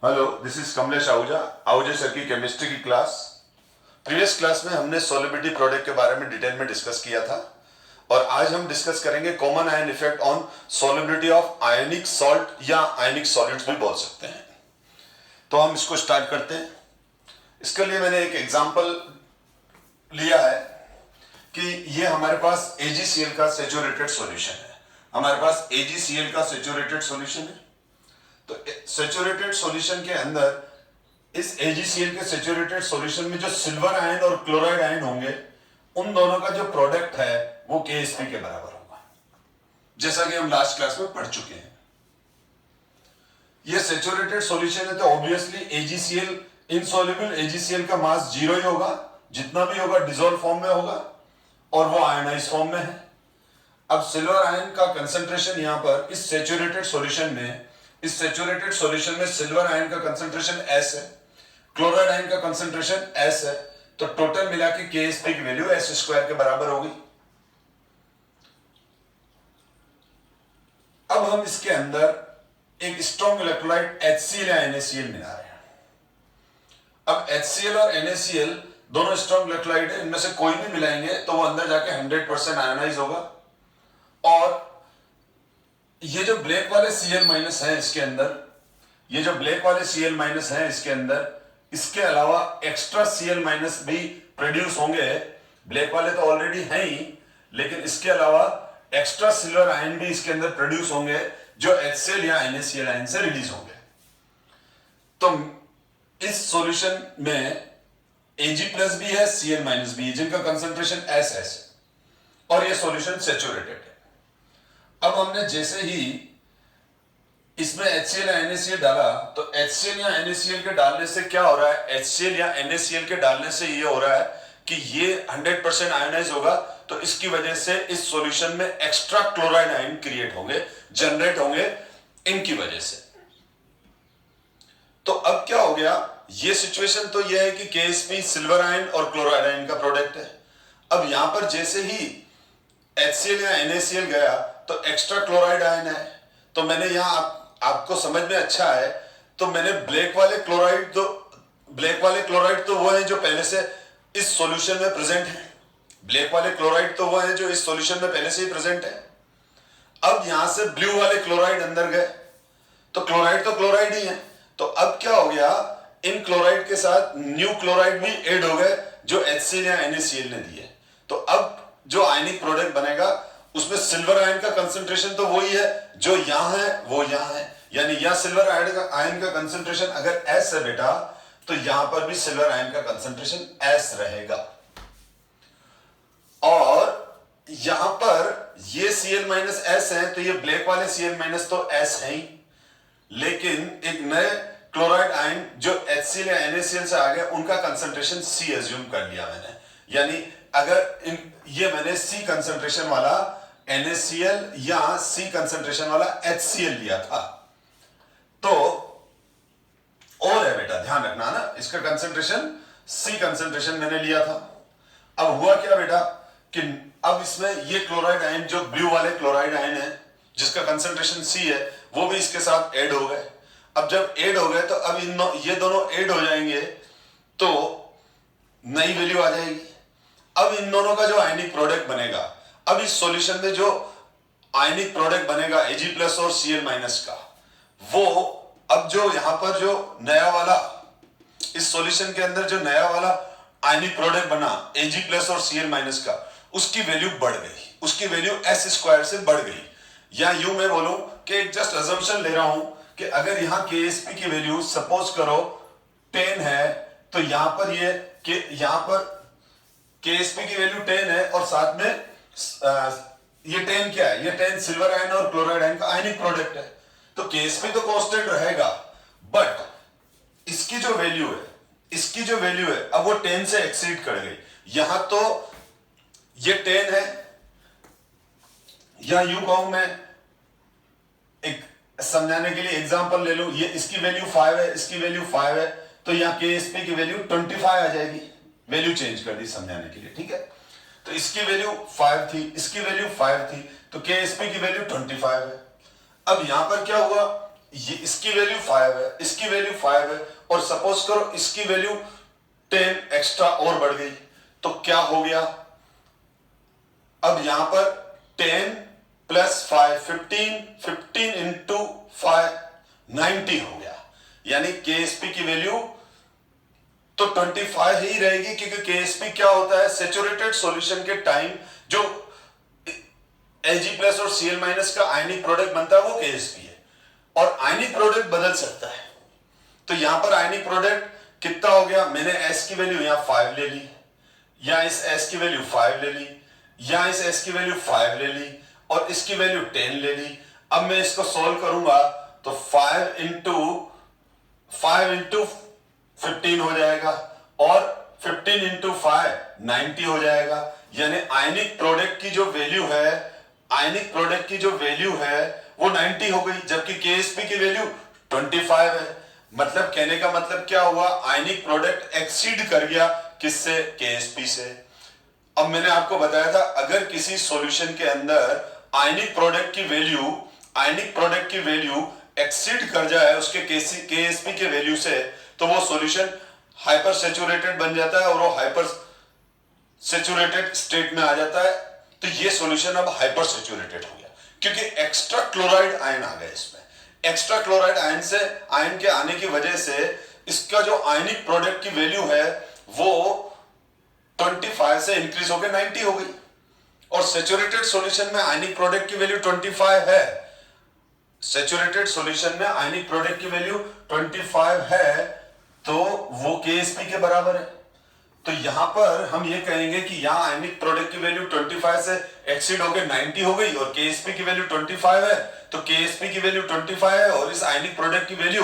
Hello, this is Kamlesh Ahuja, Ahuja sir की chemistry की class. Previous class में हमने सॉलिबिलिटी प्रोडक्ट के बारे में डिटेल में डिस्कस किया था और आज हम डिस्कस करेंगे common ion effect on solubility of ionic salt या आयनिक सॉलिड्स भी बोल सकते हैं। तो हम इसको स्टार्ट करते हैं। इसके लिए मैंने एक एग्जांपल लिया है कि ये हमारे पास AgCl का सैचुरेटेड सॉल्यूशन है। हमारे पास AgCl का सैचुरेटेड सॉल्यूशन है। तो सैचुरेटेड सॉल्यूशन के अंदर इस AgCl के सैचुरेटेड सॉल्यूशन में जो सिल्वर आयन और क्लोराइड आयन होंगे, उन दोनों का जो प्रोडक्ट है वो KSP के बराबर होगा, जैसा कि हम लास्ट क्लास में पढ़ चुके हैं। ये सैचुरेटेड सॉल्यूशन है तो ऑब्वियसली AgCl इनसॉल्युबल AgCl का मास 0 ही होगा, जितना भी होगा डिसॉल्व फॉर्म में होगा और वो आयनाइज फॉर्म में है। अब सिल्वर आयन का कंसंट्रेशन यहां पर इस सैचुरेटेड सॉल्यूशन में सिल्वर आयन का कंसंट्रेशन S है, क्लोराइड आयन का कंसंट्रेशन S है, तो टोटल मिला के KSP की वैल्यू S² के बराबर होगी। अब हम इसके अंदर एक स्ट्रॉन्ग इलेक्ट्रोलाइट HCl या NaCl मिला रहे हैं। अब HCl और NaCl दोनों स्ट्रॉन्ग इलेक्ट्रोलाइट है, इनमें से कोई भी मिलाएंगे तो वो अंदर जाके 100% आयनाइज होगा। और ये जो ब्लैक वाले Cl- हैं इसके अंदर, ये जो ब्लैक वाले Cl- हैं इसके अंदर, इसके अलावा एक्स्ट्रा Cl- भी प्रोड्यूस होंगे। ब्लैक वाले तो ऑलरेडी हैं ही, लेकिन इसके अलावा एक्स्ट्रा सिल्वर आयन भी इसके अंदर प्रोड्यूस होंगे जो HCl या NaCl आयन से रिलीज होंगे। तो इस सॉल्यूशन में Ag+ भी है, Cl- भी है, जिनका कंसंट्रेशन S है और ये सॉल्यूशन सैचुरेटेड है। अब हमने जैसे ही इसमें HCl या NaCl डाला तो HCl या NaCl के डालने से क्या हो रहा है, HCl या NaCl के डालने से ये हो रहा है कि ये 100% आयनाइज होगा, तो इसकी वजह से इस सॉल्यूशन में एक्स्ट्रा क्लोराइड आयन क्रिएट होंगे, जनरेट होंगे इनकी वजह से। तो अब क्या हो गया, ये सिचुएशन तो ये है कि KSP सिल्वर आयन और क्लोराइड आयन का प्रोडक्ट है। अब यहां पर जैसे ही HCl या NaCl गया तो एक्स्ट्रा क्लोराइड आयन है, तो मैंने यहां आपको समझ में अच्छा है तो मैंने ब्लैक वाले क्लोराइड तो वो है जो पहले से इस सॉल्यूशन में प्रेजेंट है। ब्लैक वाले क्लोराइड तो वो है जो इस सॉल्यूशन में पहले से ही प्रेजेंट है। अब यहां से ब्लू वाले क्लोराइड अंदर गए तो क्लोराइड ही है। तो अब क्या हो गया, इन क्लोराइड के साथ न्यू क्लोराइड भी ऐड हो गए जो HCl या NaCl ने दिए। तो अब जो आयनिक प्रोडक्ट बनेगा उसमें सिल्वर आयन का कंसंट्रेशन तो वही है जो यहां है वो यहां है, यानी यहां सिल्वर आयन का कंसंट्रेशन अगर S है बेटा, तो यहां पर भी सिल्वर आयन का कंसंट्रेशन S रहेगा। और यहां पर ये Cl- S है तो ये ब्लैक वाले Cl- तो S है ही, लेकिन एक नए क्लोराइड आयन जो HCl या NaCl से आ गए उनका कंसंट्रेशन C एज्यूम कर लिया मैंने, यानी अगर ये मैंने C कंसंट्रेशन वाला NaCl या C कंसंट्रेशन वाला HCl लिया था, तो और है बेटा ध्यान रखना ना, इसका कंसंट्रेशन C कंसंट्रेशन मैंने लिया था। अब हुआ क्या बेटा कि अब इसमें ये क्लोराइड आयन जो ब्लू वाले क्लोराइड आयन है जिसका कंसंट्रेशन C है वो भी इसके साथ ऐड हो गए। अब जब ऐड हो गए तो अब ये दोनों ऐड हो जाएंगे तो नई वैल्यू आ जाएगी। अब इन दोनों का जो आयनिक प्रोडक्ट बनेगा, अब इस सॉल्यूशन में जो आयनिक प्रोडक्ट बनेगा Ag+ और Cl- का, वो अब जो यहां पर जो नया वाला इस सॉल्यूशन के अंदर जो नया वाला आयनिक प्रोडक्ट बना Ag+ और Cl- का, उसकी वैल्यू बढ़ गई, उसकी वैल्यू S² से बढ़ गई। या यूं मैं बोलूं कि एक जस्ट अजम्पशन ले रहा हूं कि अगर यहां KSP की वैल्यू सपोज करो 10 है, तो यहां पर KSP की वैल्यू 10 है और साथ में ये 10 क्या है, ये 10 सिल्वर आयन और क्लोराइड आयन का आयनिक प्रोडक्ट है, तो KSP तो कांस्टेंट रहेगा, बट इसकी जो वैल्यू है अब वो 10 से एक्सीड कर गई। यहां तो ये 10 है, या यूं कहूं मैं एक समझाने के लिए एग्जांपल ले लूं, ये इसकी वैल्यू 5 है, इसकी वैल्यू 5 है, तो यहां KSP की वैल्यू 25 आ जाएगी। वैल्यू चेंज कर दी समझाने के लिए, ठीक है। तो इसकी वैल्यू 5 थी, इसकी वैल्यू 5 थी, तो KSP की वैल्यू 25 है। अब यहां पर क्या हुआ, ये इसकी वैल्यू 5 है, इसकी वैल्यू 5 है, और सपोज करो इसकी वैल्यू 10 एक्स्ट्रा और बढ़ गई, तो क्या हो गया? अब यहां पर 10 प्लस 5 15, 15 इंटू 5 90 हो गया। यानी केएसपी की वैल्यू तो 25 ही रहेगी, क्योंकि केएसपी क्या होता है? सेचुरेटेड सॉल्यूशन के टाइम जो Ag प्लस और Cl माइनस का आयनिक प्रोडक्ट बनता है वो केएसपी है, और आयनिक प्रोडक्ट बदल सकता है। तो यहां पर आयनिक प्रोडक्ट कितना हो गया? मैंने S की वैल्यू यहां 5 ले ली, या इस S की वैल्यू 5 ले ली, या इस S की वैल्यू 5 ले ली, और इसकी वैल्यू 10 ले ली। अब मैं इसको सॉल्व करूंगा तो 5 इंटू 15 हो जाएगा, और 15 इंटू 5 90 हो जाएगा। यानी आयनिक प्रोडक्ट की जो वैल्यू है, आयनिक प्रोडक्ट की जो वैल्यू है वो 90 हो गई, जबकि केएसपी की वैल्यू 25 है। मतलब कहने का मतलब क्या हुआ? आयनिक प्रोडक्ट एक्सीड कर गया किससे? केएसपी से। अब मैंने आपको बताया था अगर किसी सॉल्यूशन के अंदर आयनिक प्रोडक्ट की वैल्यू एक्सीड कर जाए उसके केएसपी के वैल्यू से, तो वो सॉल्यूशन हाइपर सेचुरेटेड बन जाता है और वो हाइपर सेचुरेटेड स्टेट में आ जाता है। तो ये सॉल्यूशन अब हाइपर सेचुरेटेड हो गया, क्योंकि एक्स्ट्रा क्लोराइड आयन आ गया इसमें। एक्स्ट्रा क्लोराइड आयन के आने की वजह से इसका जो आयनिक प्रोडक्ट की वैल्यू है वो 25 से इंक्रीज होकर 90 हो गई, और सेचुरेटेड सॉल्यूशन में आयनिक प्रोडक्ट की वैल्यू 25 है। सेचुरेटेड सॉल्यूशन में आयनिक प्रोडक्ट की वैल्यू 25 है, तो वो केएसपी के बराबर है। तो यहां पर हम ये कहेंगे कि यहां आयनिक प्रोडक्ट की वैल्यू 25 से एक्सीड होकर 90 हो गई, और केएसपी की वैल्यू 25 है, तो केएसपी की वैल्यू 25 है और इस आयनिक प्रोडक्ट की वैल्यू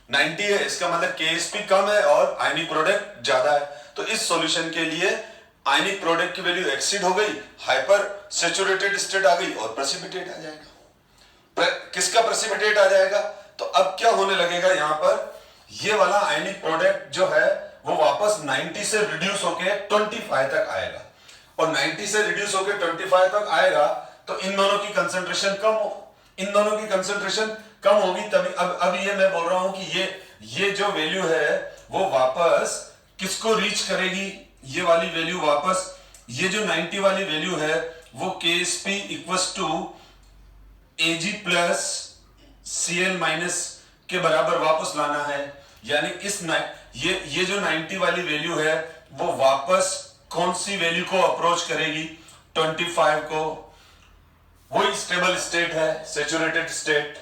90 है। इसका मतलब केएसपी कम है और आयनिक प्रोडक्ट ज्यादा है। तो इस सॉल्यूशन के लिए आयनिक प्रोडक्ट की वैल्यू एक्सीड हो गई, हाइपर सेचुरेटेड स्टेट आ गई, और प्रेसिपिटेट आ जाएगा। किसका प्रेसिपिटेट आ जाएगा? तो अब क्या होने लगेगा? यहां पर ये वाला आयनिक प्रोडक्ट जो है वो वापस 90 से रिड्यूस होके 25 तक आएगा, और 90 से रिड्यूस होके 25 तक आएगा, तो इन दोनों की कंसंट्रेशन कम होगी। तभी अब ये मैं बोल रहा हूं कि ये जो वैल्यू है वो वापस किसको रीच करेगी? ये वाली वैल्यू वापस, ये जो 90 वाली वैल्यू है वो KSP equals to Ag plus Cl minus के बराबर वापस लाना है। यानी ये जो 90 वाली वैल्यू है वो वापस कौन सी वैल्यू को अप्रोच करेगी? 25 को। वही स्टेबल स्टेट है, सेचुरेटेड स्टेट।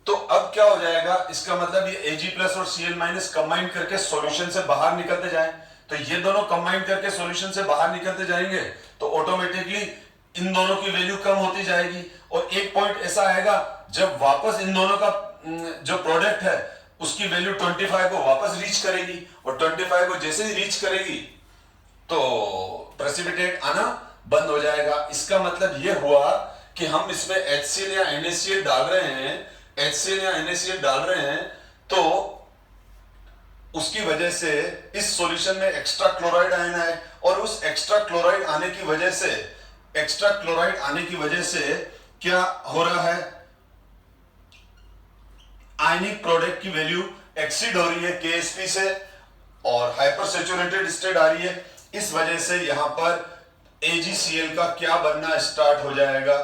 तो अब क्या हो जाएगा? इसका मतलब ये Ag प्लस और Cl माइनस कंबाइन करके सॉल्यूशन से बाहर निकलते जाएं। तो ये दोनों कंबाइन करके सॉल्यूशन से बाहर निकलते जाएंगे तो ऑटोमेटिकली इन दोनों की वैल्यू कम होती जाएगी, और एक पॉइंट ऐसा आएगा जब वापस इन दोनों का जो प्रोडक्ट है उसकी वैल्यू 25 को वापस रीच करेगी, और 25 को जैसे ही रीच करेगी तो प्रेसिपिटेट आना बंद हो जाएगा। इसका मतलब यह हुआ कि हम इसमें HCl या NaCl डाल रहे हैं, HCl या NaCl डाल रहे हैं, तो उसकी वजह से इस सॉल्यूशन में एक्स्ट्रा क्लोराइड आयन है, और उस एक्स्ट्रा क्लोराइड आने की वजह से क्या हो रहा है? आयनिक प्रोडक्ट की वैल्यू एक्सीड हो रही है KSP से, और हाइपर सेचुरेटेड स्टेट आ रही है। इस वजह से यहां पर AgCl का क्या बनना स्टार्ट हो जाएगा?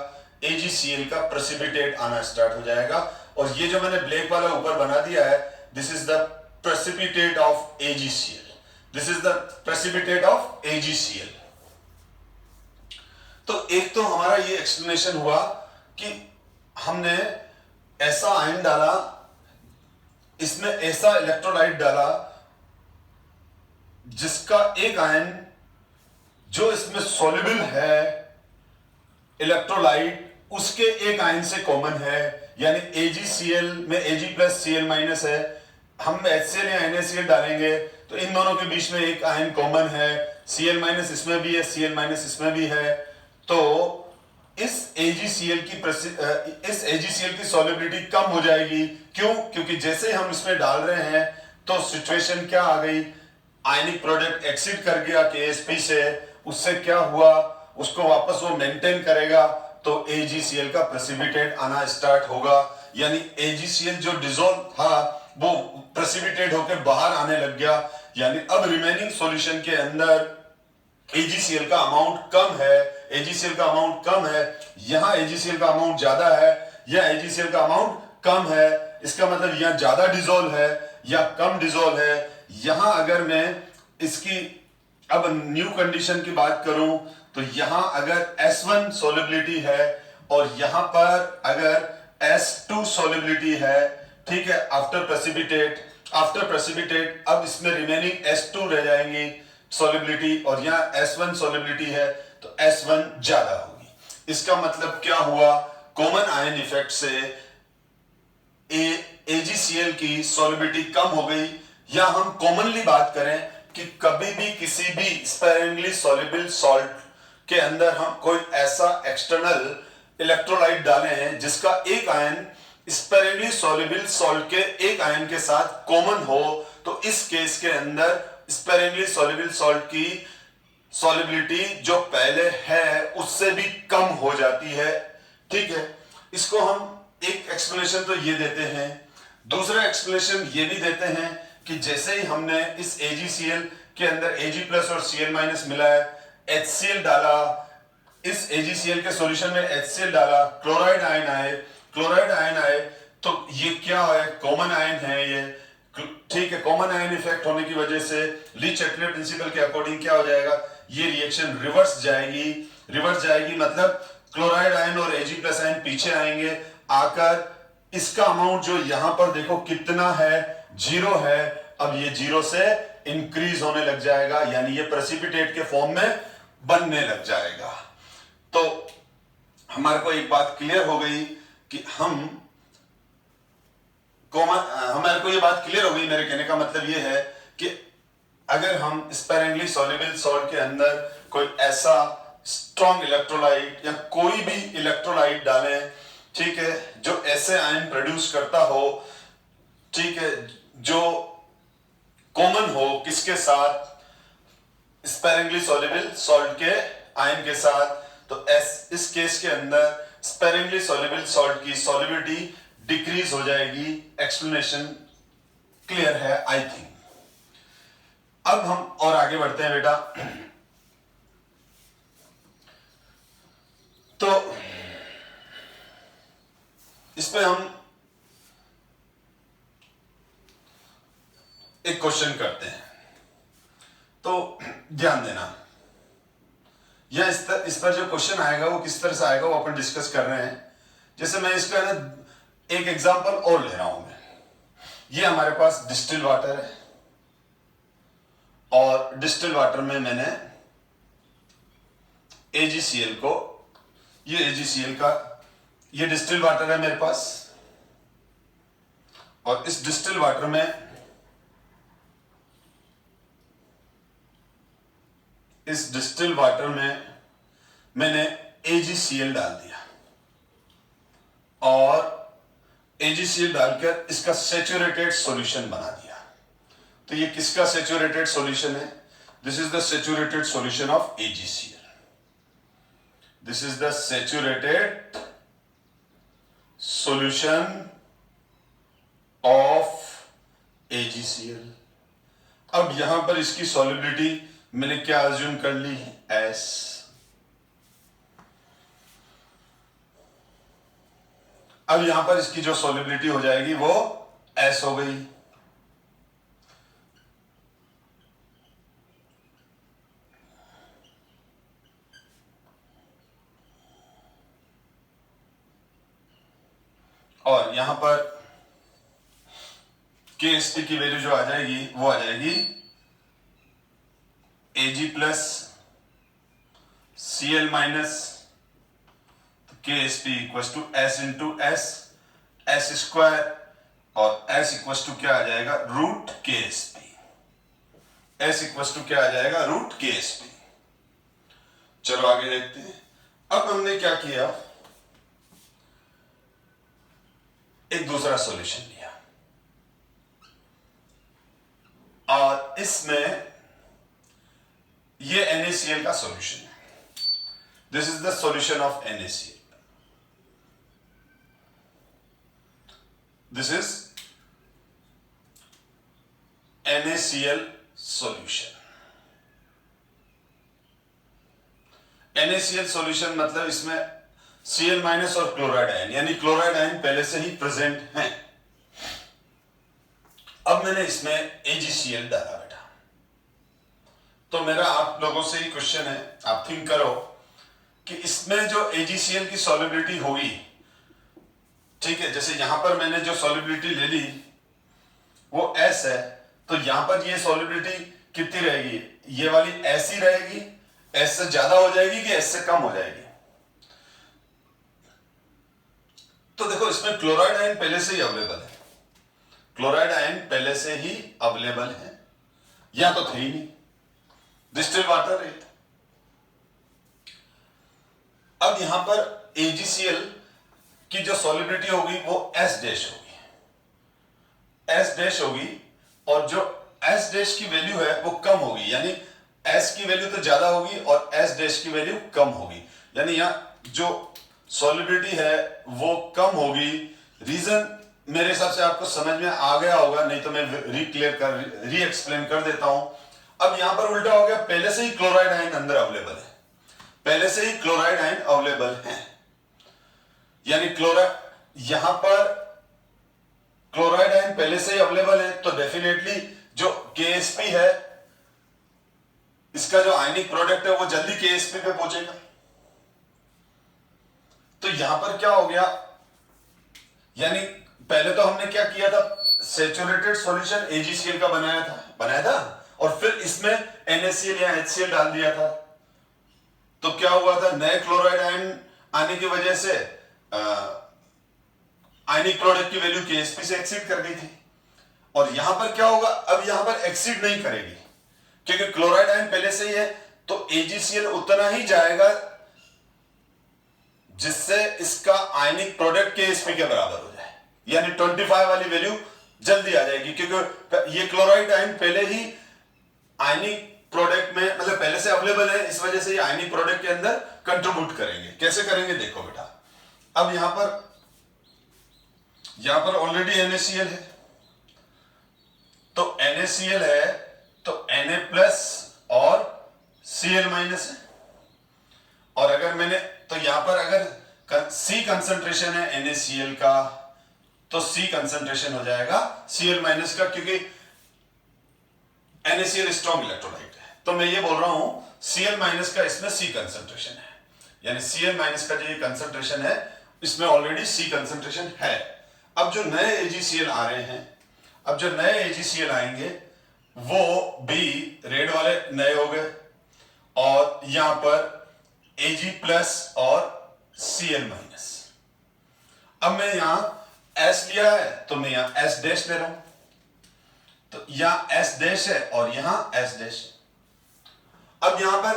AgCl का प्रेसिपिटेट आना स्टार्ट हो जाएगा। और ये जो मैंने ब्लैक वाला ऊपर बना दिया है, this is the precipitate of AgCl. This is the precipitate of AgCl. तो एक तो हमारा ये एक्सप्लेनेशन हुआ कि हमने ऐसा आयन डाला, इसमें ऐसा इलेक्ट्रोलाइट डाला जिसका एक आयन जो इसमें सॉल्युबल है इलेक्ट्रोलाइट उसके एक आयन से कॉमन है। यानी AgCl में Ag प्लस Cl माइनस है, हम HCl या NaCl डालेंगे तो इन दोनों के बीच में एक आयन कॉमन है, Cl माइनस इसमें भी है, Cl माइनस इसमें भी है। तो इस AgCl की सॉल्युबिलिटी कम हो जाएगी। क्यों? क्योंकि जैसे ही हम इसमें डाल रहे हैं तो सिचुएशन क्या आ गई? आयनिक प्रोडक्ट एक्सीड कर गया KSP से, उससे क्या हुआ? उसको वापस वो मेंटेन करेगा, तो AgCl का प्रेसिपिटेट आना स्टार्ट होगा। यानी AgCl जो डिसॉल्व था वो प्रेसिपिटेट होकर बाहर आने लग गया, यानी अब रिमेनिंग सॉल्यूशन के अंदर AgCl का अमाउंट कम है, AgCl का अमाउंट कम है, यहां AgCl का अमाउंट ज्यादा है या AgCl का अमाउंट कम है। इसका मतलब यहां ज्यादा डिसॉल्व है या कम डिसॉल्व है। यहां अगर मैं इसकी अब न्यू कंडीशन की बात करूं तो यहां अगर S1 सॉलिबिलिटी है और यहां पर अगर S2 सॉलिबिलिटी है, ठीक है, आफ्टर प्रेसिपिटेट अब इसमें रिमेनिंग S2 रह जाएंगी सॉलिबिलिटी और यहां S1 सॉलिबिलिटी है तो S1 ज्यादा होगी। इसका मतलब क्या हुआ, कॉमन आयन इफेक्ट से AgCl की सॉलिबिलिटी कम हो गई। या हम कॉमनली बात करें कि कभी भी किसी भी स्पेरिंगली सॉल्युबल सॉल्ट के अंदर हम कोई ऐसा एक्सटर्नल इलेक्ट्रोलाइट डालें हैं जिसका एक आयन स्पेरिंगली सॉल्युबल सॉल्ट के एक आयन के साथ कॉमन हो, तो इस केस के अंदर स्पेरिंगली सॉल्युबल सॉल्ट की सॉलिबिलिटी जो पहले है उससे भी कम हो जाती है। ठीक है, इसको हम एक एक्सप्लेनेशन तो ये देते हैं, दूसरा एक्सप्लेनेशन ये भी देते हैं कि जैसे ही हमने इस AgCl के अंदर Ag+ और Cl- मिला है, HCl डाला, इस AgCl के सॉल्यूशन में HCl डाला, क्लोराइड आयन आए तो ये क्या है, कॉमन आयन है ये, ठीक है। कॉमन आयन इफेक्ट होने की वजह से ली चैटलेट प्रिंसिपल के अकॉर्डिंग क्या हो जाएगा, ये रिएक्शन रिवर्स जाएगी मतलब क्लोराइड आयन और Ag+ आयन पीछे आएंगे, आकर इसका अमाउंट जो यहां पर देखो कितना है, 0 है, अब ये 0 से इंक्रीज होने लग जाएगा, यानी ये प्रेसिपिटेट के फॉर्म में बनने लग जाएगा। तो हमारे को एक बात क्लियर हो गई कि हमारे को ये बात क्लियर हो गई, मेरे कहने का मतलब ये है कि अगर हम स्पेरिंगली सॉल्युबल सॉल्ट के अंदर कोई ऐसा स्ट्रॉन्ग इलेक्ट्रोलाइट या कोई भी इलेक्ट्रोलाइट डालें, ठीक है, जो ऐसे आयन प्रोड्यूस करता हो, ठीक है, जो कॉमन हो किसके साथ, स्पेरिंगली सॉल्युबल सॉल्ट के आयन के साथ, तो इस केस के अंदर स्पेरिंगली सॉल्युबल सॉल्ट की सॉल्युबिलिटी डिक्रीज हो जाएगी। एक्सप्लेनेशन क्लियर है आई थिंक। अब हम और आगे बढ़ते हैं बेटा। तो इस पे हम एक क्वेश्चन करते हैं, तो ध्यान देना, या इस पर जो क्वेश्चन आएगा वो किस तरह से आएगा वो अपन डिस्कस कर रहे हैं। जैसे मैं इसका ना एक एग्जांपल और ले रहा हूं मैं, ये हमारे पास डिस्टिल वाटर है और डिस्टिल वाटर में मैंने AgCl को, ये AgCl का ये डिस्टिल वाटर है मेरे पास, और इस डिस्टिल वाटर में मैंने AgCl डाल दिया और AgCl डालकर इसका सैचुरेटेड सॉल्यूशन बना दिया। तो ये किसका सैचुरेटेड सॉल्यूशन है, this is the saturated solution of AgCl, this is the saturated solution of AgCl। अब यहां पर इसकी सॉल्युबिलिटी मैंने क्या अज्यूम कर ली, S। अब यहां पर इसकी जो सॉल्युबिलिटी हो जाएगी वो S हो गई। और यहां पर KSP की वैल्यू जो आ जाएगी वो आ जाएगी Ag+ Cl- KSP equal to S into S square, और S इक्वल टू क्या आ जाएगा, root KSP। S equal to क्या आ जाएगा, रूट KSP। चलो आगे देखते हैं। अब हमने क्या किया, एक दूसरा सॉल्यूशन लिया और इसमें ये NaCl का सॉल्यूशन है, this is the solution of NaCl। This is NaCl solution. NaCl solution मतलब इसमें Cl माइनस और क्लोराइड आयन, यानी क्लोराइड आयन पहले से ही प्रेजेंट हैं। अब मैंने इसमें AgCl डाला बेटा, तो मेरा आप लोगों से ही क्वेश्चन है, आप थिंक करो कि इसमें जो AgCl की सॉल्युबिलिटी होगी, ठीक है, जैसे यहां पर मैंने जो सॉल्युबिलिटी ले ली वो S है, तो यहां पर ये सॉल्युबिलिटी कितनी रहेगी, ये वाली S ही रहेगी, S से ज्यादा हो जाएगी कि S से कम हो जाएगी। तो देखो इसमें क्लोराइड आयन पहले से ही अवेलेबल है, क्लोराइड आयन पहले से ही अवेलेबल है, या तो थे ही नहीं, डिस्टिल वाटर है। अब यहां पर AgCl की जो सॉल्युबिलिटी होगी वो S डैश होगी, S डैश होगी, और जो S डैश की वैल्यू है वो कम होगी, यानी S की वैल्यू तो ज्यादा होगी और S डैश की वैल्यू कम होगी, यानी यहां जो सॉल्युबिलिटी है वो कम होगी। रीजन मेरे हिसाब से आपको समझ में आ गया होगा, नहीं तो मैं री एक्सप्लेन कर देता हूं। अब यहां पर उल्टा हो गया, पहले से ही क्लोराइड आयन अंदर अवेलेबल है, पहले से ही क्लोराइड आयन अवेलेबल है, यानी क्लोराइड यहां पर क्लोराइड आयन पहले से ही अवेलेबल है, तो डेफिनेटली जो KSP है, इसका जो आयनिक प्रोडक्ट है वो जल्दी KSP पे पहुंचेगा। तो यहां पर क्या हो गया, यानी पहले तो हमने क्या किया था, सैचुरेटेड सॉल्यूशन AgCl का बनाया था और फिर इसमें NaCl या HCl डाल दिया था। तो क्या हुआ था, नए क्लोराइड आयन आने की वजह से आयनिक प्रोडक्ट की वैल्यू KSP से एक्सीड कर गई थी, और यहां पर क्या होगा, अब यहां पर एक्सीड नहीं करेगी क्योंकि क्लोराइड आयन पहले से ही है, तो AgCl उतना ही जाएगा जिससे इसका आयनिक प्रोडक्ट KSP के बराबर हो जाए, यानी 25 वाली वैल्यू जल्दी आ जाएगी, क्योंकि ये क्लोराइड आयन पहले ही आयनिक प्रोडक्ट में, मतलब पहले से अवेलेबल है, इस वजह से ये आयनिक प्रोडक्ट के अंदर कंट्रीब्यूट करेंगे। कैसे करेंगे देखो बेटा, अब यहां पर ऑलरेडी NaCl है, तो NaCl है तो Na प्लस और Cl माइनस है, और अगर मैंने, तो यहां पर अगर C कंसंट्रेशन है NaCl का, तो C कंसंट्रेशन हो जाएगा Cl माइनस का, क्योंकि NaCl स्ट्रॉन्ग इलेक्ट्रोलाइट है, तो मैं ये बोल रहा हूं Cl माइनस का इसमें C कंसंट्रेशन है, यानी Cl माइनस का जो ये कंसंट्रेशन है इसमें ऑलरेडी C कंसंट्रेशन है। अब जो नए AgCl आ रहे हैं, अब जो नए AgCl आएंगे वो भी रेड वाले नए हो गए, और यहां पर Ag प्लस और Cl माइनस। अब मैं यहां S लिया है तो मैं यहां S डैश ले रहा हूं, तो यहां S डैश है और यहां S डैश है। अब यहां पर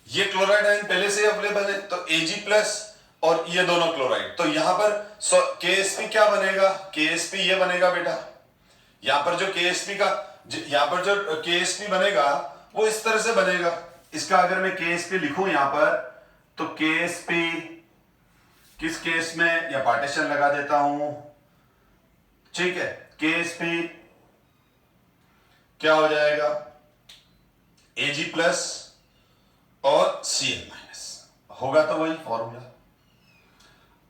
ये क्लोराइड आयन पहले से अवेलेबल है, तो Ag प्लस और ये दोनों क्लोराइड, तो यहां पर KSP क्या बनेगा, KSP ये बनेगा बेटा, यहां पर जो KSP बनेगा वो इस तरह से बनेगा। इसका अगर मैं KSP लिखूं यहां पर, तो KSP किस केस में, या पार्टीशन लगा देता हूं, ठीक है, KSP क्या हो जाएगा, Ag प्लस और Cl माइनस, होगा तो वही फॉर्मूला।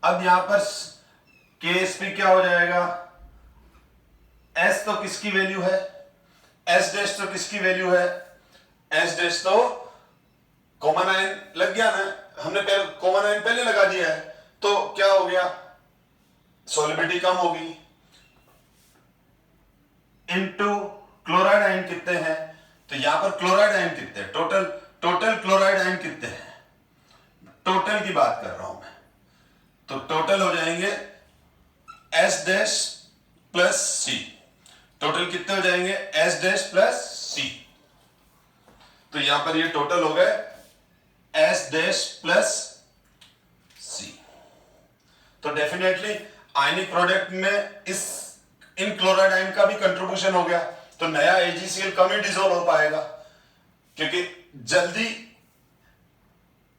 अब यहां पर KSP क्या हो जाएगा, S तो किसकी वैल्यू है, S डैश तो किसकी वैल्यू है, S डैश तो कॉमन आयन लग गया ना, हमने पहले कॉमन आयन पहले लगा दिया है, तो क्या हो गया, सॉल्युबिलिटी कम होगी, इनटू क्लोराइड आयन कितने हैं, तो यहां पर क्लोराइड आयन कितने हैं, टोटल क्लोराइड आयन कितने हैं, टोटल की बात कर रहा हूं मैं, तो टोटल हो जाएंगे S dash plus C, total कितने हो जाएंगे, S डैश प्लस C, तो यहां पर ये टोटल हो गए S डैश प्लस C। तो डेफिनेटली आयनिक प्रोडक्ट में इन क्लोराइड आयन का भी कंट्रीब्यूशन हो गया, तो नया AgCl कम ही डिसॉल्व हो पाएगा, क्योंकि जल्दी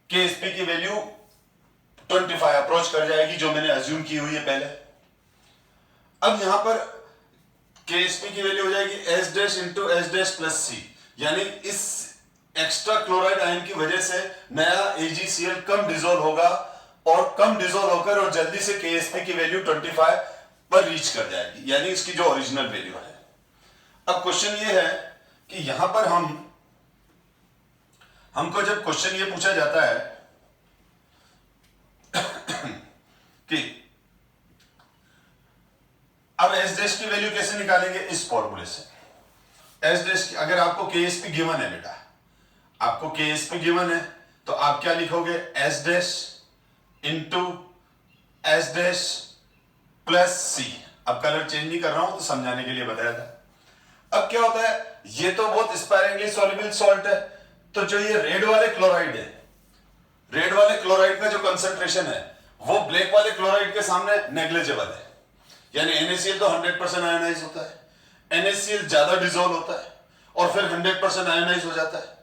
KSP की वैल्यू 25 अप्रोच कर जाएगी, जो मैंने अज्यूम की हुई है पहले। अब यहां पर KSP की वैल्यू हो जाएगी S dash into S dash plus C, यानी इस एक्स्ट्रा क्लोराइड आयन की वजह से नया AgCl कम डिसॉल्व होगा और कम डिसॉल्व होकर और जल्दी से KSP की वैल्यू 25 पर रीच कर जाएगी, यानी इसकी जो ओरिजिनल वैल्यू है। अब क्वेश्चन ये है कि यहां पर हमको जब क्वेश्चन ये पूछा जाता है कि अब S डैश की वैल्यू कैसे निकालेंगे, इस फॉर्मूले से। S डैश अगर आपको KSP गिवन है बेटा, आपको KSP गिवन है तो आप क्या लिखोगे, S dash into S dash plus C. अब कलर चेंज नहीं कर रहा हूं तो समझाने के लिए बताया था। अब क्या होता है, ये तो बहुत स्पायरिंगली सॉल्युबल सॉल्ट है, तो जो ये रेड वाले क्लोराइड है, रेड वाले क्लोराइड का जो कंसंट्रेशन है वो ब्लैक वाले क्लोराइड के सामने नेग्लिजिबल है, यानी NaCl तो 100% आयोनाइज होता है, NaCl ज्यादा डिसॉल्व होता है और फिर 100% आयोनाइज हो जाता है।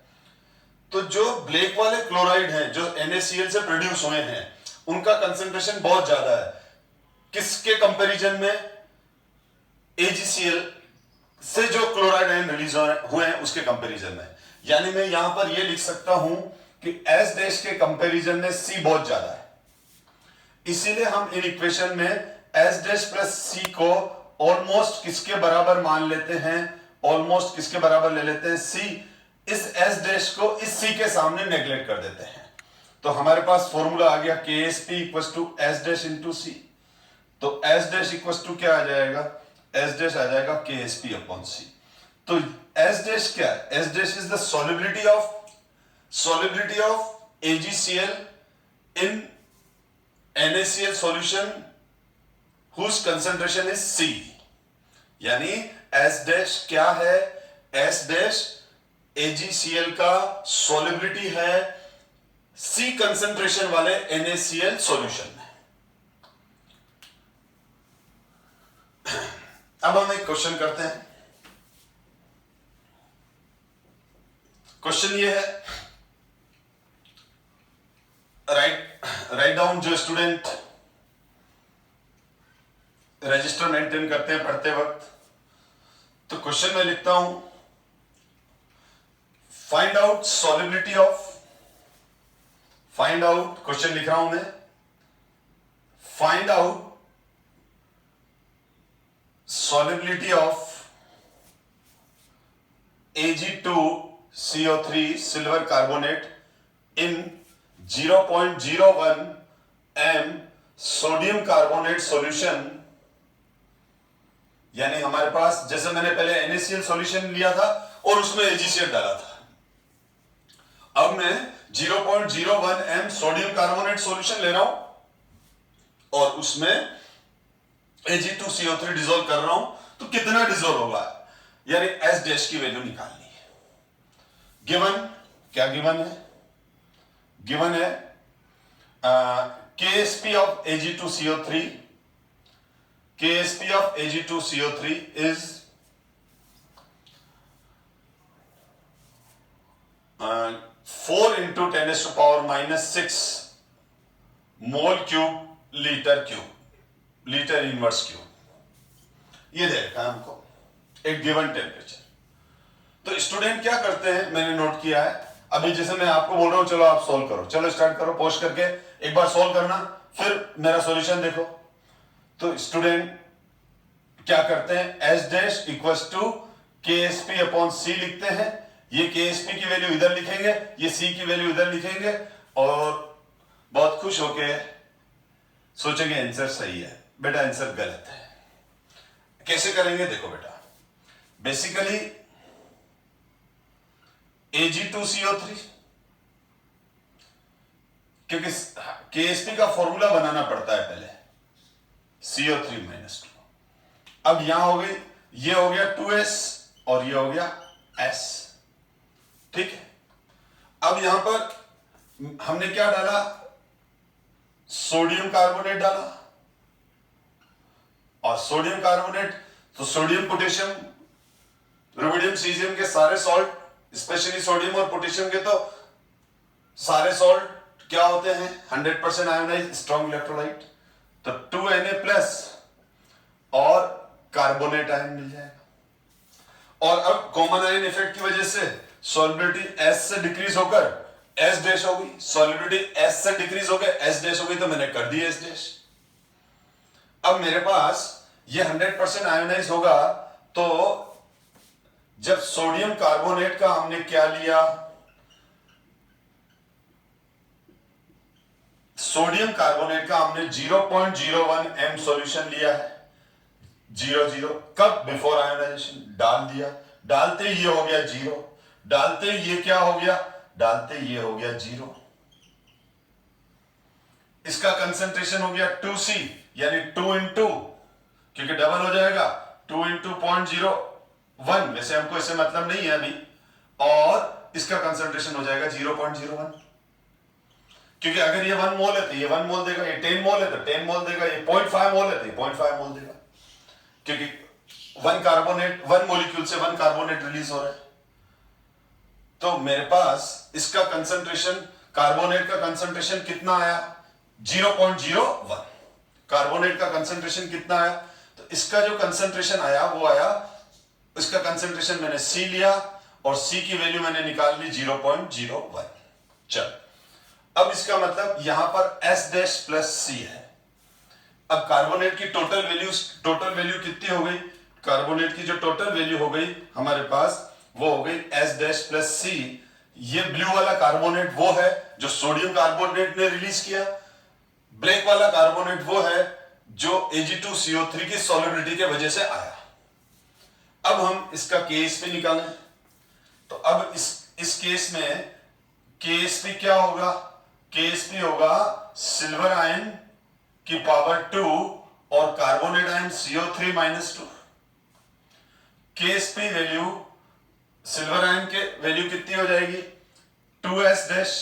तो जो ब्लैक वाले क्लोराइड हैं जो NaCl से प्रोड्यूस हुए हैं उनका कंसंट्रेशन बहुत ज्यादा है, किसके कंपैरिजन में, AgCl से जो क्लोराइड आयन रिलीज हुए हैं उसके कंपैरिजन में। यानी मैं यहां पर यह लिख सकता हूं कि S डैश के कंपैरिजन में C बहुत ज्यादा है, इसीलिए हम इन इक्वेशन में S डैश प्लस C को ऑलमोस्ट किसके बराबर मान लेते हैं, ऑलमोस्ट किसके बराबर ले लेते हैं, C। इस S डैश को इस C के सामने नेग्लेक्ट कर देते हैं, तो हमारे पास फॉर्मूला आ गया KSP equal to S dash into C। तो S डैश इक्वल टू क्या आ जाएगा, S डैश आ जाएगा KSP अपॉन C। तो S डैश क्या है, S dash is the solubility of AgCl in NaCl solution whose concentration is C। यानी S डैश क्या है, S डैश AgCl का solubility है C कंसंट्रेशन वाले NaCl सॉल्यूशन में। अब हम एक क्वेश्चन करते हैं। क्वेश्चन ये है, राइट डाउन, जो स्टूडेंट रजिस्टर मेंटेन करते हैं पढ़ते वक्त, तो क्वेश्चन में लिखता हूं, find out solubility of, find out, question लिख रहा हूं मैं, find out solubility of Ag2CO3 silver carbonate in 0.01 m sodium carbonate solution. यानी हमारे पास, जैसे मैंने पहले NaCl सॉल्यूशन लिया था और उसमें AgCl डाला था, अब मैं 0.01 m सोडियम कार्बोनेट सॉल्यूशन ले रहा हूं और उसमें Ag2CO3 डिसॉल्व कर रहा हूं, तो कितना डिसॉल्व होगा, यानी S डैश की वैल्यू निकालनी है। गिवन क्या गिवन है, गिवन है KSP of Ag2CO3, KSP of Ag2CO3 is 4 into 10 to the power minus 6 mole cube litre cube, litre inverse cube. ये देखा हमको एक गिवन टेम्परेचर। तो स्टूडेंट क्या करते हैं, मैंने नोट किया है, अभी जैसे मैं आपको बोल रहा हूं चलो आप सॉल्व करो, चलो स्टार्ट करो, पोस्ट करके एक बार सॉल्व करना, फिर मेरा सॉल्यूशन देखो। तो स्टूडेंट क्या करते हैं, S dash equals to KSP upon C लिखते हैं। ये KSP की वैल्यू इधर लिखेंगे, ये C की वैल्यू इधर लिखेंगे और बहुत खुश होके सोचेंगे आंसर सही है। बेटा आंसर गलत है। कैसे करेंगे देखो बेटा, बेसिकली Ag2CO3, क्योंकि KSP का फॉर्मूला बनाना पड़ता है पहले, CO3 - 2। अब यहां हो गई, ये हो गया 2S और ये हो गया S, ठीक है। अब यहां पर हमने क्या डाला, सोडियम कार्बोनेट डाला, और सोडियम कार्बोनेट तो सोडियम पोटेशियम रुबिडियम सीजियम के सारे सॉल्ट, स्पेशली सोडियम और पोटेशियम के तो सारे सॉल्ट क्या होते हैं 100% आयोनाइज स्ट्रॉन्ग इलेक्ट्रोलाइट? तो 2Na प्लस और कार्बोनेट आयन मिल जाएगा। और अब कॉमन आयन इफेक्ट की वजह से सॉल्युबिलिटी S से डिक्रीज होकर S डैश हो गई, सॉल्युबिलिटी S से डिक्रीज होकर S डैश हो गई, तो मैंने कर दी S डैश। अब मेरे पास ये 100% आयोनाइज होगा, तो जब सोडियम कार्बोनेट का हमने क्या लिया, सोडियम कार्बोनेट का हमने 0.01 m सॉल्यूशन लिया है, 0 कब? बिफोर आयोनाइजेशन डाल दिया, डालते ये हो गया 0, डालते ये क्या हो गया, डालते ये हो गया 0। इसका कंसंट्रेशन हो गया 2C, यानी 2 इंटू, क्योंकि डबल हो जाएगा, 2 इंटू 0.01, वैसे हमको इससे मतलब नहीं है अभी, और इसका कंसंट्रेशन हो जाएगा 0.01, क्योंकि अगर ये 1 मोल है तो ये 1 मोल देगा, ये 10 मोल है तो 10 मोल देगा, ये 0.5 मोल है तो ये 0.5 मोल देगा, क्योंकि 1 मॉलिक्यूल से 1 कार्बोनेट रिलीज हो रहा है। तो मेरे पास इसका कंसंट्रेशन, कार्बोनेट का कंसंट्रेशन कितना आया, 0.01। कार्बोनेट का कंसंट्रेशन कितना आया, तो इसका जो कंसंट्रेशन आया वो आया, इसका कंसंट्रेशन मैंने C लिया और C की वैल्यू मैंने निकाल ली 0.01। चल, अब इसका मतलब यहां पर S डैश प्लस C है। अब कार्बोनेट की टोटल वैल्यू कितनी हो गई, कार्बोनेट की जो टोटल वैल्यू हो गई हमारे पास वो हो गई S डैश प्लस C। ये ब्लू वाला कार्बोनेट वो है जो सोडियम कार्बोनेट ने रिलीज किया, ब्लैक वाला कार्बोनेट वो है जो Ag2CO3 की सॉल्युबिलिटी के वजह से आया। अब हम इसका KSP निकालें, तो अब इस केस में KSP क्या होगा, KSP होगा सिल्वर आयन की पावर 2 और carbonate ion CO3 minus 2। KSP value, silver ion के वैल्यू कितनी हो जाएगी, 2S डैश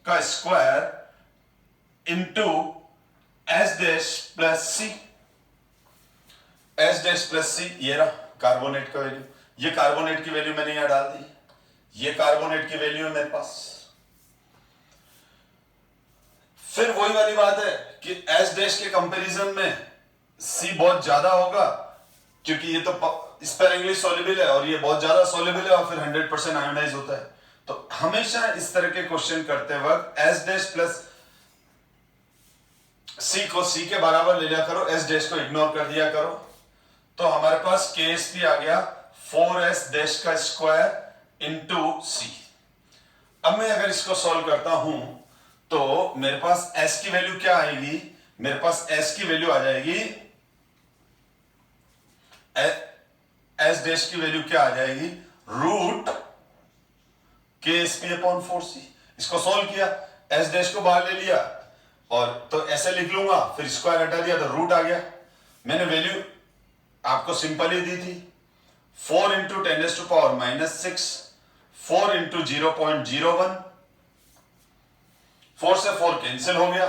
का square into S dash plus C। S dash plus C ये रहा कार्बोनेट का वैल्यू, ये कार्बोनेट की वैल्यू मैंने यहां डाल दी, ये कार्बोनेट की वैल्यू है मेरे पास। फिर वही वाली बात है कि S डैश के कंपैरिजन में C बहुत ज्यादा होगा, क्योंकि ये तो स्पेरिंगली सॉल्युबल है और ये बहुत ज्यादा सॉल्युबल है और फिर 100% आयोनाइज होता है। तो हमेशा इस तरह के क्वेश्चन करते वक्त S डैश प्लस C को C के बराबर ले लिया करो, S डैश को इग्नोर कर दिया करो। तो हमारे पास KSP आ गया 4S डैश का स्क्वायर इंटू C। अब मैं अगर इसको सॉल्व करता हूं तो मेरे पास S की वैल्यू क्या आएगी, मेरे पास S की वैल्यू आ जाएगी, S डैश की वैल्यू क्या आ जाएगी, रूट KSP अपॉन 4C। इसको सॉल्व किया, S डैश को बाहर ले लिया और तो ऐसे लिख लूंगा, फिर स्क्वायर हटा दिया तो रूट आ गया। मैंने वैल्यू आपको सिंपल ही दी थी, 4 इंटू 10⁻⁻⁶, 4 इंटू 0.01, 4 से 4 कैंसिल हो गया,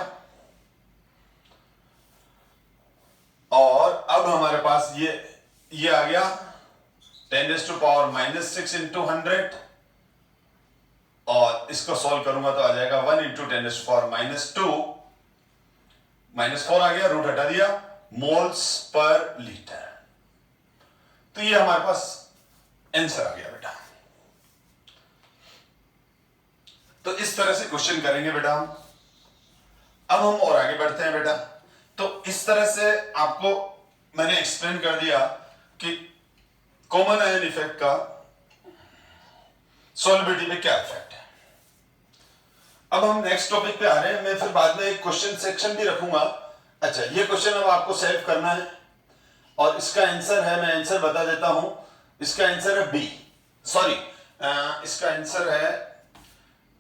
और अब हमारे पास ये आ गया 10⁻⁻6 इंटू 100, और इसको सॉल्व करूंगा तो आ जाएगा 1 इंटू 10⁻⁻2, -4 आ गया, रूट हटा दिया, मोल्स पर लीटर। तो ये हमारे पास आंसर आ गया बेटा। तो इस तरह से क्वेश्चन करेंगे बेटा हम। अब हम और आगे बढ़ते हैं बेटा। तो इस तरह से आपको मैंने एक्सप्लेन कर दिया कि कॉमन आयन इफेक्ट का सॉल्युबिलिटी में क्या इफेक्ट है। अब हम नेक्स्ट टॉपिक पे आ रहे हैं। मैं फिर बाद में एक क्वेश्चन सेक्शन भी रखूंगा। अच्छा, ये क्वेश्चन अब आपको सेव करना है और इसका आंसर है, मैं आंसर बता देता हूं, इसका आंसर है बी, सॉरी इसका आंसर है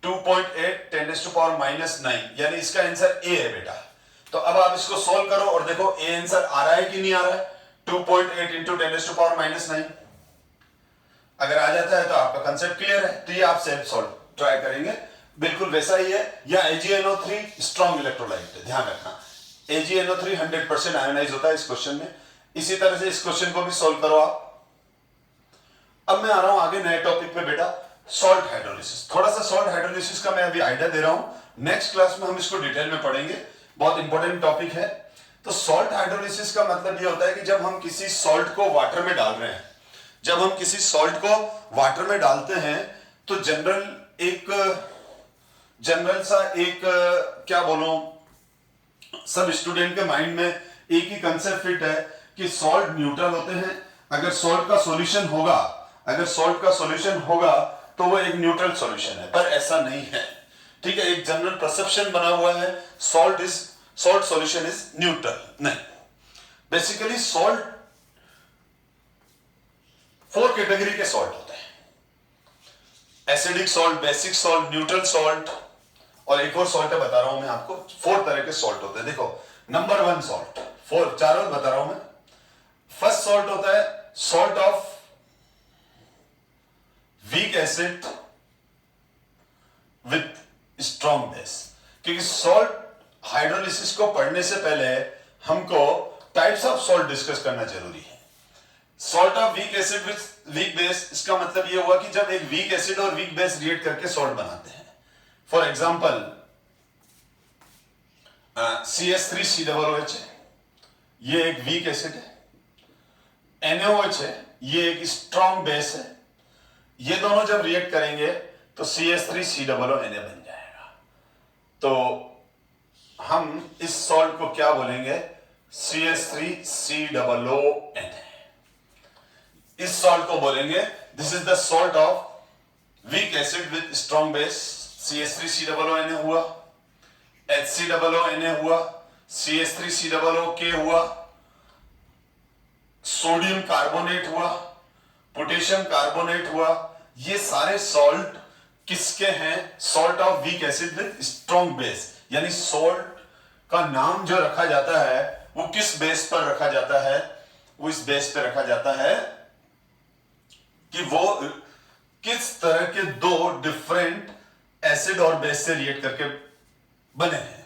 2.8 10⁻⁻9, यानी इसका आंसर ए है बेटा। तो अब आप इसको सोल्व करो और देखो ए आंसर आ रहा है कि नहीं आ रहा है। 2.8 इंटू 10⁻⁻9 अगर आ जाता है तो आपका कंसेप्ट क्लियर है। तो ये आप सेल्फ सॉल्व ट्राई करेंगे, बिल्कुल वैसा ही है। या AgNO3 स्ट्रॉन्ग इलेक्ट्रोलाइट है, ध्यान रखना AgNO3 100% आयोनाइज होता है इस क्वेश्चन में। इसी तरह से इस क्वेश्चन को भी सोल्व करो आप। अब मैं आ रहा हूं आगे नए टॉपिक पे बेटा, सॉल्ट हाइड्रोलिसिस। थोड़ा सा सॉल्ट हाइड्रोलिसिस का मैं अभी आइडिया दे रहा हूं, नेक्स्ट क्लास में हम इसको डिटेल में पढ़ेंगे, बहुत इंपॉर्टेंट टॉपिक है। तो सॉल्ट हाइड्रोलिसिस का मतलब ये होता है कि जब हम किसी सॉल्ट को वाटर में डाल रहे हैं, जब हम किसी सॉल्ट को वाटर में डालते हैं तो जनरल सा एक क्या बोलूं, सब स्टूडेंट के माइंड में एक ही कंसेप्ट फिट है कि सॉल्ट न्यूट्रल होते हैं। अगर सॉल्ट का सॉल्यूशन होगा तो वो एक न्यूट्रल सॉल्यूशन है, पर ऐसा नहीं है। ठीक है, एक जनरल परसेप्शन बना हुआ है सॉल्ट सॉल्यूशन इज न्यूट्रल। नहीं, बेसिकली सॉल्ट 4 कैटेगरी के सॉल्ट होते हैं, acidic salt, basic salt, neutral salt, और एक और सॉल्ट है बता रहा हूं मैं आपको। 4 तरह के सॉल्ट होते हैं। देखो, नंबर 1 सॉल्ट, 4 चारों बता रहा हूं मैं। फर्स्ट सॉल्ट होता है salt of weak acid with strong base. क्योंकि सॉल्ट हाइड्रोलिसिस को पढ़ने से पहले हमको टाइप्स ऑफ सॉल्ट डिस्कस करना जरूरी है। Salt of weak acid with weak base, इसका मतलब यह हुआ कि जब एक वीक एसिड और वीक बेस रिएक्ट करके सॉल्ट बनाते हैं। फॉर एग्जाम्पल CH3COOH है, ये एक वीक एसिड है। NaOH है, ये एक स्ट्रॉन्ग बेस है। ये दोनों जब रिएक्ट करेंगे तो CH3COONA बन जाएगा। तो हम इस सॉल्ट को क्या बोलेंगे, CH3COONA। इस सॉल्ट को बोलेंगे this is the salt of weak acid with strong base. CH3COONA हुआ, HCOONA हुआ, CH3COOK हुआ, सोडियम कार्बोनेट हुआ, पोटेशियम कार्बोनेट हुआ। ये सारे सॉल्ट किसके हैं, salt of weak acid with strong base. यानी सॉल्ट का नाम जो रखा जाता है वो किस बेस पर रखा जाता है, वो इस बेस पर रखा जाता है कि वो किस तरह के 2 डिफरेंट एसिड और बेस से रिएक्ट करके बने हैं।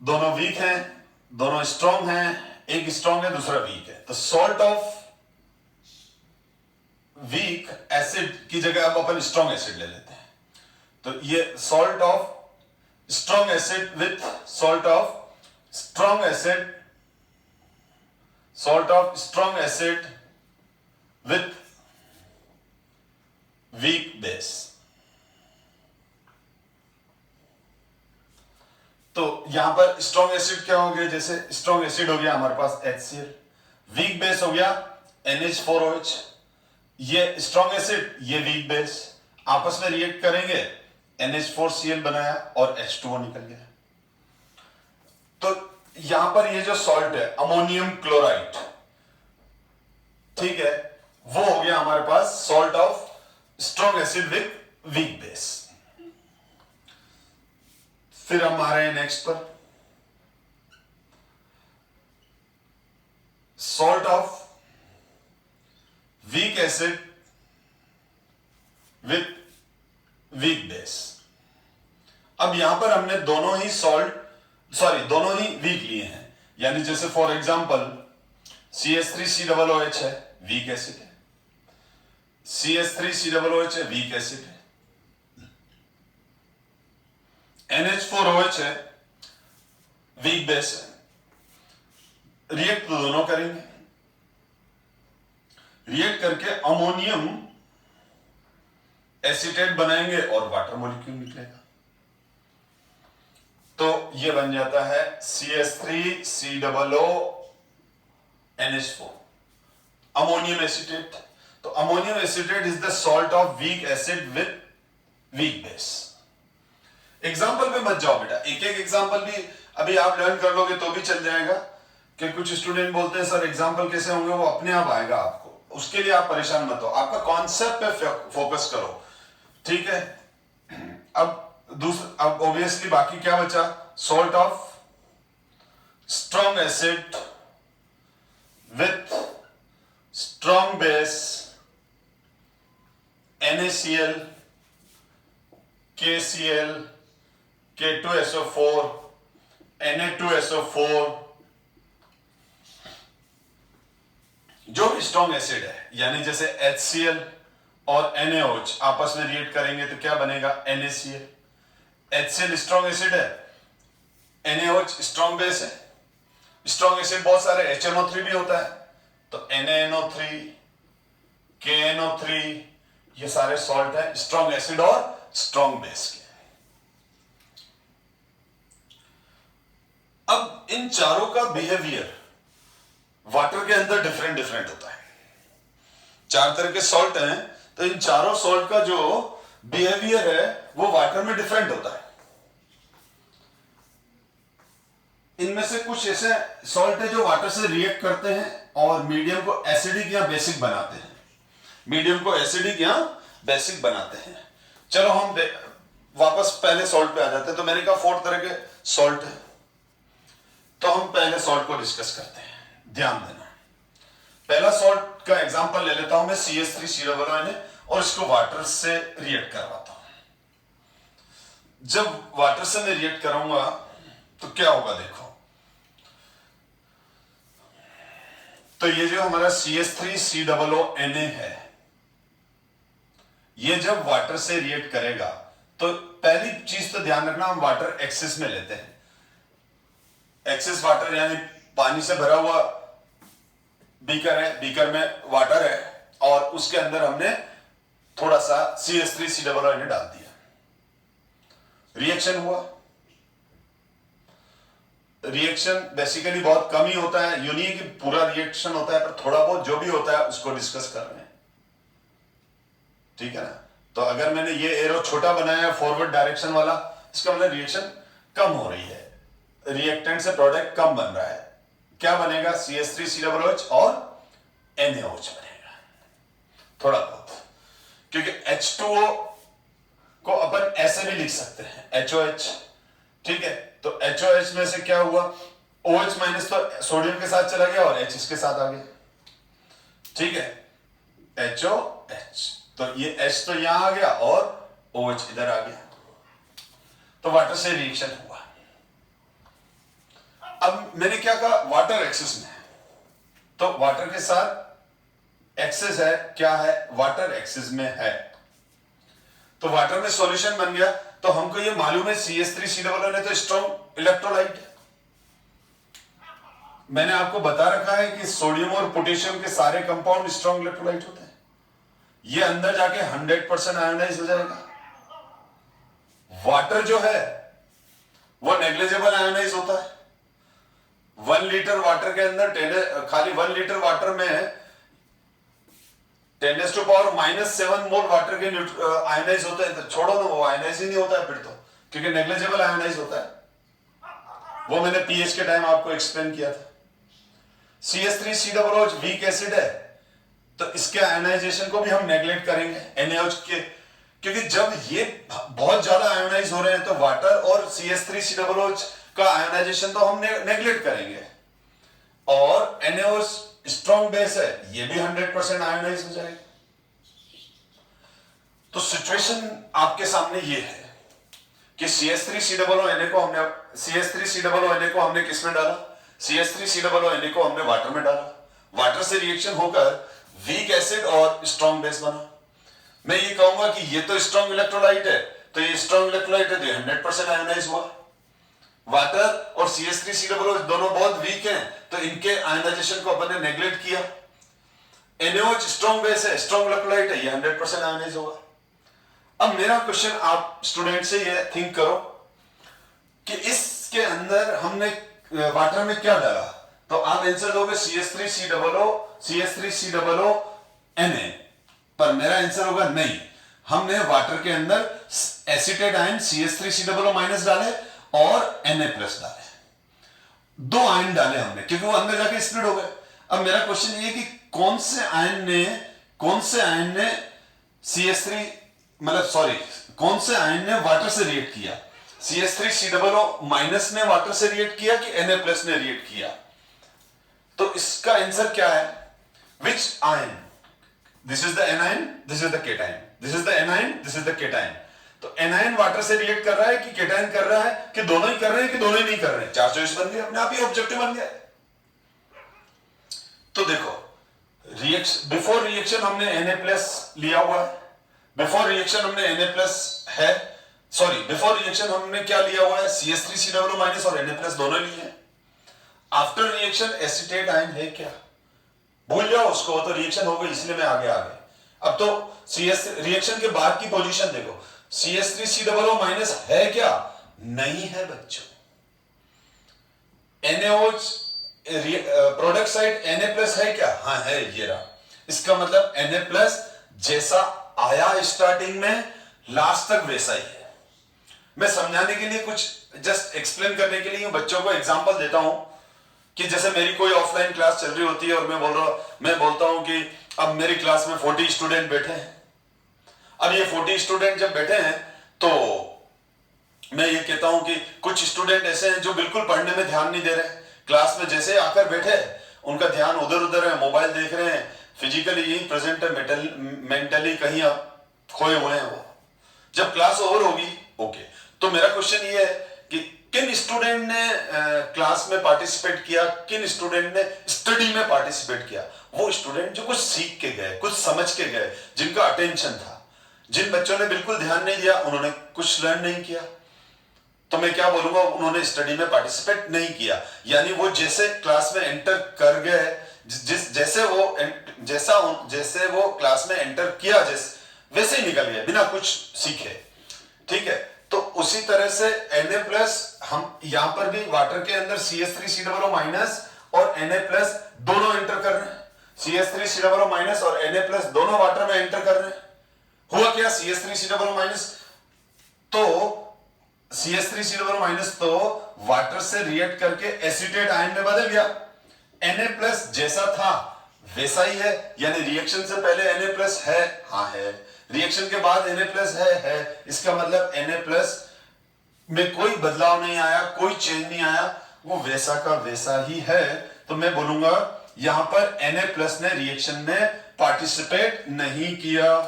दोनों वीक हैं, दोनों स्ट्रॉन्ग हैं, एक स्ट्रॉन्ग है दूसरा वीक है। तो सॉल्ट ऑफ वीक एसिड की जगह अब अपन स्ट्रॉन्ग एसिड ले लेते हैं। तो ये salt of strong acid with salt of strong acid with weak base. तो यहां पर स्ट्रॉन्ग एसिड क्या हो गया, जैसे स्ट्रॉन्ग एसिड हो गया हमारे पास HCl, वीक बेस हो गया NH4OH। ये स्ट्रॉन्ग एसिड, ये वीक बेस, आपस में रिएक्ट करेंगे, NH4Cl बनाया और H2O निकल गया। तो यहां पर ये जो सॉल्ट है अमोनियम क्लोराइड, ठीक है, वो हो गया हमारे पास salt of strong acid with weak base. फिर हम आ रहे हैं नेक्स्ट पर, salt of weak acid with weak base. अब यहां पर हमने दोनों ही वीक लिए हैं। यानी जैसे फॉर एग्जांपल CH3COOH है, वीक एसिड है, CH3COOH है, वीक एसिड है, NH4OH है, वीक बेस है। रिएक्ट तो दोनों करेंगे, रिएक्ट करके अमोनियम एसीटेट बनाएंगे और वाटर मॉलिक्यूल निकलेगा। तो ये बन जाता है CH3COONH4, अमोनियम एसीटेट। तो ammonium acetate is the salt of weak acid with weak base. Example पे मत जाओ बेटा, एक एक एग्जाम्पल भी अभी आप लर्न कर लोगे तो भी चल जाएगा। कि कुछ स्टूडेंट बोलते हैं सर एग्जाम्पल कैसे होंगे, वो अपने आप आएगा आपको, उसके लिए आप परेशान मत हो, आपका कॉन्सेप्ट पे फोकस करो, ठीक है। अब ऑब्वियसली बाकी क्या बचा, salt of strong acid with strong base, NaCl, KCl, K2SO4, Na2SO4, जो भी स्ट्रॉन्ग एसिड है, यानी जैसे HCl और NaOH आपस में रिएक्ट करेंगे तो क्या बनेगा, NaCl। HCl स्ट्रॉन्ग एसिड है, NaOH स्ट्रॉन्ग बेस है, स्ट्रॉन्ग एसिड बहुत सारे HNO3 भी होता है, तो NaNO3, KNO3 ये सारे सॉल्ट है स्ट्रॉन्ग एसिड और स्ट्रॉन्ग बेस के। अब इन चारों का बिहेवियर वाटर के अंदर डिफरेंट डिफरेंट होता है। चार तरह के सॉल्ट हैं, तो इन चारों सॉल्ट का जो बिहेवियर है वो वाटर में डिफरेंट होता है। इनमें से कुछ ऐसे सॉल्ट है जो वाटर से रिएक्ट करते हैं और मीडियम को एसिडिक या बेसिक बनाते हैं, मीडियम को एसिडिक या बेसिक बनाते हैं। चलो हम वापस पहले सॉल्ट पे आ जाते हैं। तो मैंने कहा 4 तरह के सॉल्ट है, तो हम पहले सॉल्ट को डिस्कस करते हैं। ध्यान देना, पहला सॉल्ट का एग्जांपल ले लेता हूं मैं CH3COONA और इसको वाटर से रिएक्ट करवाता हूं। जब वाटर से मैं रिएक्ट कराऊंगा तो क्या होगा देखो, तो ये जो हमारा CH3COONA है, ये जब वाटर से रिएक्ट करेगा तो पहली चीज तो ध्यान रखना, हम वाटर एक्सेस में लेते हैं। एक्सेस वाटर यानी पानी से भरा हुआ बीकर है, बीकर में वाटर है और उसके अंदर हमने थोड़ा सा CH3COONA डाल दिया, रिएक्शन हुआ। रिएक्शन बेसिकली बहुत कम ही होता है, यूं नहीं है कि पूरा रिएक्शन होता है, पर थोड़ा बहुत जो भी होता है उसको डिस्कस कर रहे हैं, ठीक है ना। तो अगर मैंने ये एरो छोटा बनाया है फॉरवर्ड डायरेक्शन वाला, इसका मतलब रिएक्शन कम हो रही है, रिएक्टेंट से प्रोडक्ट कम बन रहा है। क्या बनेगा, CH3COOH और NaOH बनेगा थोड़ा बहुत, क्योंकि H2O को अपन ऐसे भी लिख सकते हैं HOH, ठीक है। तो HOH में से क्या हुआ, OH माइनस तो सोडियम के साथ चला गया और H इसके साथ आ गया, ठीक है। HOH, तो ये H तो यहां आ गया और OH इधर आ गया, तो वाटर से रिएक्शन हुआ। अब मैंने क्या कहा, वाटर एक्सेस में है, तो वाटर के साथ एक्सेस है, क्या है, वाटर एक्सेस में है, तो वाटर में सॉल्यूशन बन गया। तो हमको ये मालूम है CH3COONA तो स्ट्रॉन्ग इलेक्ट्रोलाइट है। मैंने आपको बता रखा है कि सोडियम और पोटेशियम के सारे कंपाउंड स्ट्रॉन्ग इलेक्ट्रोलाइट होते हैं। ये अंदर जाके 100% आयोनाइज हो जाएगा। वाटर जो है वो नेग्लिजिबल आयोनाइज होता है। 1 लीटर वाटर के अंदर खाली 1 लीटर वाटर में 10⁻⁻7 मोल वाटर के आयोनाइज होते हैं। तो छोड़ो ना, वो आयोनाइज ही नहीं होता है फिर तो, क्योंकि नेग्लिजिबल आयोनाइज होता है। वो मैंने पीएच के टाइम आपको एक्सप्लेन किया था। CH3COOH वीक एसिड है, तो इसके आयोनाइजेशन को भी हम नेग्लेक्ट करेंगे NaOH के, क्योंकि जब ये बहुत ज्यादा आयोनाइज हो रहे हैं तो वाटर और CH3COOH का आयोनाइजेशन तो हम नेग्लेक्ट करेंगे। और NaOH स्ट्रॉन्ग बेस है, ये भी 100% आयोनाइज हो जाएगा। तो सिचुएशन आपके सामने ये है कि CH3COONA को हमने किस में डाला, CH3COONA को हमने वाटर में डाला, वाटर से रिएक्शन होकर वीक एसिड और स्ट्रॉन्ग बेस बना। मैं ये कहूंगा कि ये तो स्ट्रॉन्ग इलेक्ट्रोलाइट है, तो ये स्ट्रॉन्ग इलेक्ट्रोलाइट है, तो 100% आयोनाइज हुआ। वाटर और CH3COOH दोनों बहुत वीक हैं, तो इनके आयोनाइजेशन को अपन ने नेग्लेक्ट किया। NaOH स्ट्रॉन्ग बेस है, स्ट्रॉन्ग इलेक्ट्रोलाइट है, ये 100% आयोनाइज होगा। अब मेरा क्वेश्चन आप स्टूडेंट से ये थिंक करो कि इसके अंदर हमने वाटर में क्या डाला, तो आप आंसर दोगे CH3COONA, पर मेरा आंसर होगा नहीं, हमने वाटर के अंदर एसिटेट आयन CH3COO- डाले और Na+ डाले, 2 आयन डाले हमने, क्योंकि वो अंदर जाके स्प्लिट हो गए। अब मेरा क्वेश्चन ये कि कौन से आयन ने CH3 कौन से आयन ने वाटर से रिएक्ट किया, CH3COO- ने वाटर से रिएक्ट किया कि Na+ ने रिएक्ट किया। तो इसका आंसर क्या है, विच ion, this is the anion, this is the cation, this is the anion, this is the cation. तो एनायन वाटर से रिएक्ट कर रहा है कि केटायन कर रहा है, कि दोनों ही कर रहे हैं कि दोनों ही नहीं कर रहे हैं। 4 चॉइस बन गए, अपने आप ही ऑब्जेक्टिव बन गया। तो देखो, बिफोर रिएक्शन हमने Na+ लिया हुआ है, बिफोर रिएक्शन हमने Na+ है, सॉरी, बिफोर रिएक्शन हमने क्या लिया हुआ है, CH3COO माइनस और Na+ दोनों लिए हैं। आफ्टर रिएक्शन एसीटेट आयन है क्या, भूल जाओ उसको, तो रिएक्शन हो गई, इसलिए मैं आगे आ गया। अब तो CS रिएक्शन के बाद की पोजीशन देखो, CH3COO माइनस है क्या, नहीं है बच्चों। NaOH प्रोडक्ट साइड Na+ है क्या, हाँ है, ये रहा। इसका मतलब Na+ जैसा आया स्टार्टिंग में लास्ट तक वैसा ही है। मैं समझाने के लिए कुछ जस्ट एक्सप्लेन करने के लिए बच्चों को एग्जांपल देता हूं कि जैसे मेरी कोई ऑफलाइन क्लास चल रही होती है और मैं बोलता हूं कि अब मेरी क्लास में 40 स्टूडेंट बैठे हैं। अब ये 40 स्टूडेंट जब बैठे हैं तो मैं ये कहता हूं कि कुछ स्टूडेंट ऐसे हैं जो बिल्कुल पढ़ने में ध्यान नहीं दे रहे हैं, क्लास में जैसे आकर बैठे उनका ध्यान उधर उधर है, मोबाइल देख रहे हैं, फिजिकली यही प्रेजेंट है, मेंटली कहीं खोए हुए हैं वो। जब क्लास ओवर होगी, ओके, तो मेरा क्वेश्चन ये है कि किन स्टूडेंट ने क्लास में पार्टिसिपेट किया, किन स्टूडेंट ने स्टडी में पार्टिसिपेट किया, वो स्टूडेंट जो कुछ सीख के गए, कुछ समझ के गए, जिनका अटेंशन था। जिन बच्चों ने बिल्कुल ध्यान नहीं दिया, उन्होंने कुछ लर्न नहीं किया, तो मैं क्या बोलूंगा, उन्होंने स्टडी में पार्टिसिपेट नहीं किया। यानी वो जैसे क्लास में एंटर कर गए, जैसे वो क्लास में एंटर किया वैसे ही निकल गए बिना कुछ सीखे। ठीक है, तो उसी तरह से Na+ हम यहां पर भी वाटर के अंदर CH3COO माइनस और Na+ दोनों एंटर कर रहे हैं। CH3COO माइनस और Na+ दोनों वाटर में एंटर कर रहे हैं। हुआ क्या, CH3COO माइनस तो वाटर से रिएक्ट करके एसीटेट आयन में बदल गया। Na+ जैसा था वैसा ही है, यानी रिएक्शन से पहले Na+ है, हाँ है, रिएक्शन के बाद Na+ है। इसका मतलब Na+ में कोई बदलाव नहीं आया, कोई चेंज नहीं आया, वो वैसा का वैसा ही है। तो मैं बोलूंगा यहां पर Na+ ने रिएक्शन में पार्टिसिपेट नहीं किया।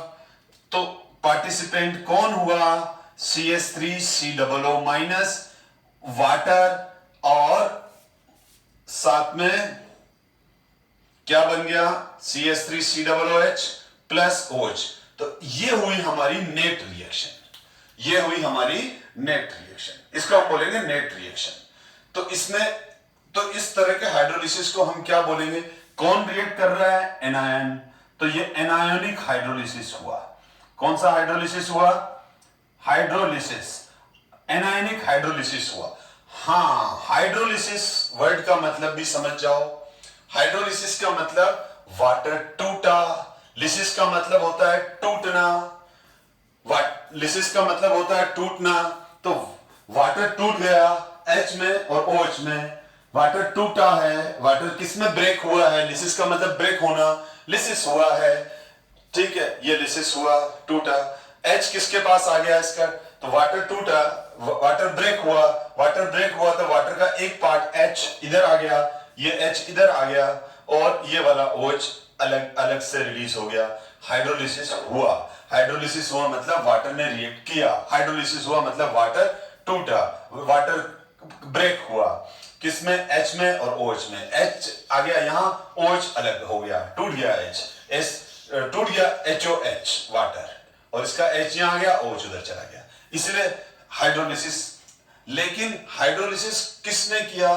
तो पार्टिसिपेंट कौन हुआ, CH3COO माइनस, वाटर, और साथ में क्या बन गया, CH3COOH प्लस OH। तो ये हुई हमारी नेट रिएक्शन, ये हुई हमारी नेट रिएक्शन, इसको हम बोलेंगे नेट रिएक्शन। तो इस तरह के हाइड्रोलिसिस को हम क्या बोलेंगे, कौन रिएक्ट कर रहा है, एनायन, तो ये एनायोनिक हाइड्रोलिसिस हुआ। कौन सा हाइड्रोलिसिस हुआ, हाइड्रोलिसिस, एनायनिक हाइड्रोलिसिस हुआ। हां, हाइड्रोलिसिस वर्ड का मतलब भी समझ जाओ। हाइड्रोलिसिस का मतलब वाटर टूटा, लिसिस का मतलब होता है टूटना, लिसिस का मतलब होता है टूटना। तो वाटर टूट गया H में और OH में, वाटर टूटा है, वाटर किस में ब्रेक हुआ है, लिसिस का मतलब ब्रेक होना, लिसिस हुआ है। ठीक है, ये लिसिस हुआ, टूटा, H किसके पास आ गया इसका, तो वाटर टूटा, वाटर ब्रेक हुआ, वाटर ब्रेक हुआ तो वाटर का एक पार्ट H इधर आ गया, ये H इधर आ गया, और ये वाला OH अलग अलग से रिलीज हो गया। हाइड्रोलिसिस हुआ, हाइड्रोलिसिस हुआ मतलब वाटर ने रिएक्ट किया, हाइड्रोलिसिस हुआ मतलब वाटर टूटा, वाटर ब्रेक हुआ, किसमें, H में और OH में। H आ गया यहां, OH अलग हो गया, टूट गया H, टूट गया HOH वाटर, और इसका H यहां आ गया, OH उधर चला गया, इसलिए हाइड्रोलिसिस। लेकिन हाइड्रोलिसिस किसने किया,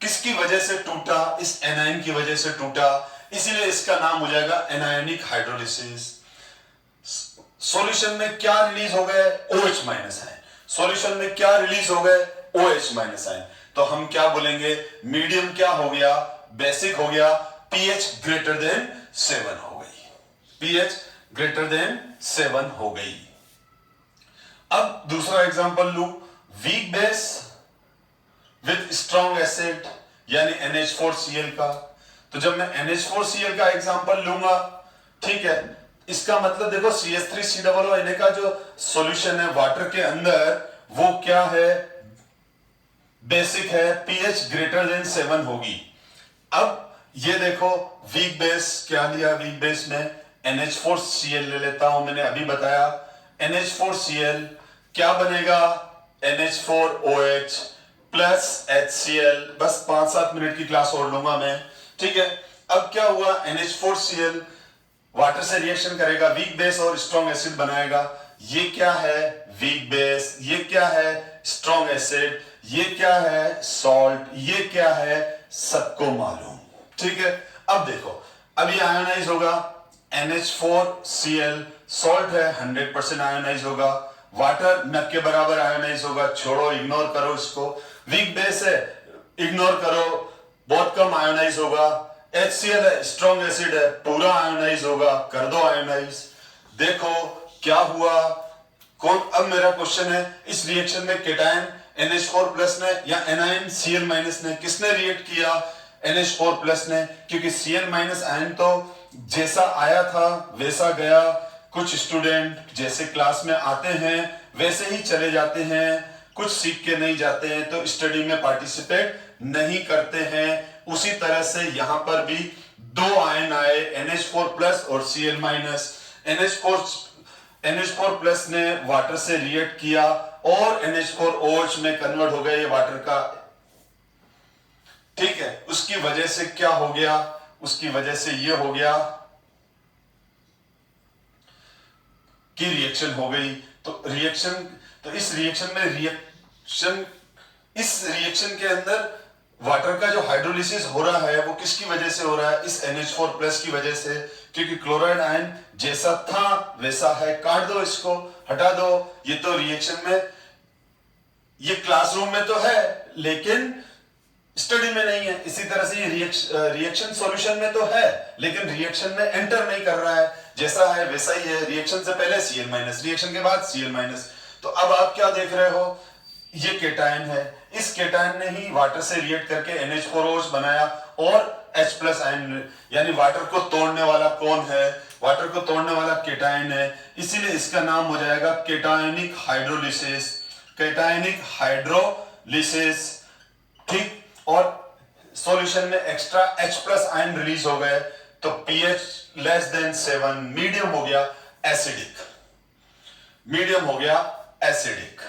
किसकी वजह से टूटा, इस एनायन की वजह से टूटा, इसीलिए इसका नाम हो जाएगा एनायनिक हाइड्रोलिसिस। सॉल्यूशन में क्या रिलीज हो गए, OH माइनस आयन, सॉल्यूशन में क्या रिलीज हो गए, OH माइनस आयन। तो हम क्या बोलेंगे, मीडियम क्या हो गया, बेसिक हो गया, pH ग्रेटर देन 7 हो गई, pH ग्रेटर देन 7 हो गई। अब दूसरा एग्जांपल लू, weak base with strong acid यानी NH4Cl का। तो जब मैं NH4Cl का एग्जांपल लूंगा, ठीक है, इसका मतलब देखो CH3COO का जो सॉल्यूशन है वाटर के अंदर, वो क्या है, बेसिक है, pH ग्रेटर देन 7 होगी। अब ये देखो वीक बेस क्या लिया, वीक बेस में NH4Cl ले लेता हूं, मैंने अभी बताया NH4Cl क्या बनेगा, NH4OH प्लस HCl। बस 5-7 मिनट की क्लास और लूंगा मैं, ठीक है। अब क्या हुआ, NH4Cl वाटर से रिएक्शन करेगा, वीक बेस और स्ट्रॉन्ग एसिड बनाएगा, ये क्या है वीक बेस, ये क्या है स्ट्रॉन्ग एसिड, ये क्या है सॉल्ट, ये क्या है सबको मालूम। ठीक है, अब देखो अब ये आयोनाइज होगा NH4Cl, सॉल्ट है 100% आयोनाइज होगा, वाटर न के बराबर आयोनाइज होगा, छोड़ो इग्नोर करो इसको, वीक बेस है इग्नोर करो, बहुत कम आयोनाइज होगा, HCl है स्ट्रॉन्ग एसिड है पूरा आयोनाइज होगा, कर दो आयोनाइज। देखो क्या हुआ, कौन, अब मेरा क्वेश्चन है इस रिएक्शन में केटायन NH4 प्लस ने या एनायन Cl माइनस ने, किसने रिएक्ट किया, NH4 प्लस ने, क्योंकि Cl माइनस आयन तो जैसा आया था वैसा गया, कुछ स्टूडेंट जैसे क्लास में आते हैं वैसे ही चले जाते हैं, कुछ सीख के नहीं जाते हैं तो स्टडी में पार्टिसिपेट नहीं करते हैं। उसी तरह से यहां पर भी दो आयन आए NH4 प्लस और Cl माइनस, NH4 प्लस ने वाटर से रिएक्ट किया और NH4OH में कन्वर्ट हो गया ये वाटर का। ठीक है, उसकी वजह से क्या हो गया, उसकी वजह से ये हो गया कि रिएक्शन हो गई। तो इस रिएक्शन के अंदर वाटर का जो हाइड्रोलिसिस हो रहा है वो किसकी वजह से हो रहा है, इस NH4 प्लस की वजह से, क्योंकि क्लोराइड आयन जैसा था वैसा है, काट दो इसको, हटा दो। ये तो रिएक्शन में, ये क्लासरूम में तो है लेकिन स्टडी में नहीं है। इसी तरह से ये रिएक्शन सॉल्यूशन में तो है लेकिन रिएक्शन में एंटर नहीं कर रहा है, जैसा है वैसा ही है, रिएक्शन से पहले Cl माइनस, रिएक्शन के बाद Cl माइनस। तो अब आप क्या देख रहे हो, ये केटायन है, इस केटायन ने ही वाटर से रिएक्ट करके NH4OH बनाया और H प्लस आयन, यानी वाटर को तोड़ने वाला कौन है, वाटर को तोड़ने वाला केटायन है, इसीलिए इसका नाम हो जाएगा केटायनिक हाइड्रोलिसिस, केटायनिक हाइड्रोलिसिस। ठीक, और सॉल्यूशन में extra H plus ion release हो गए तो pH लेस देन 7, मीडियम हो गया एसिडिक, मीडियम हो गया एसिडिक।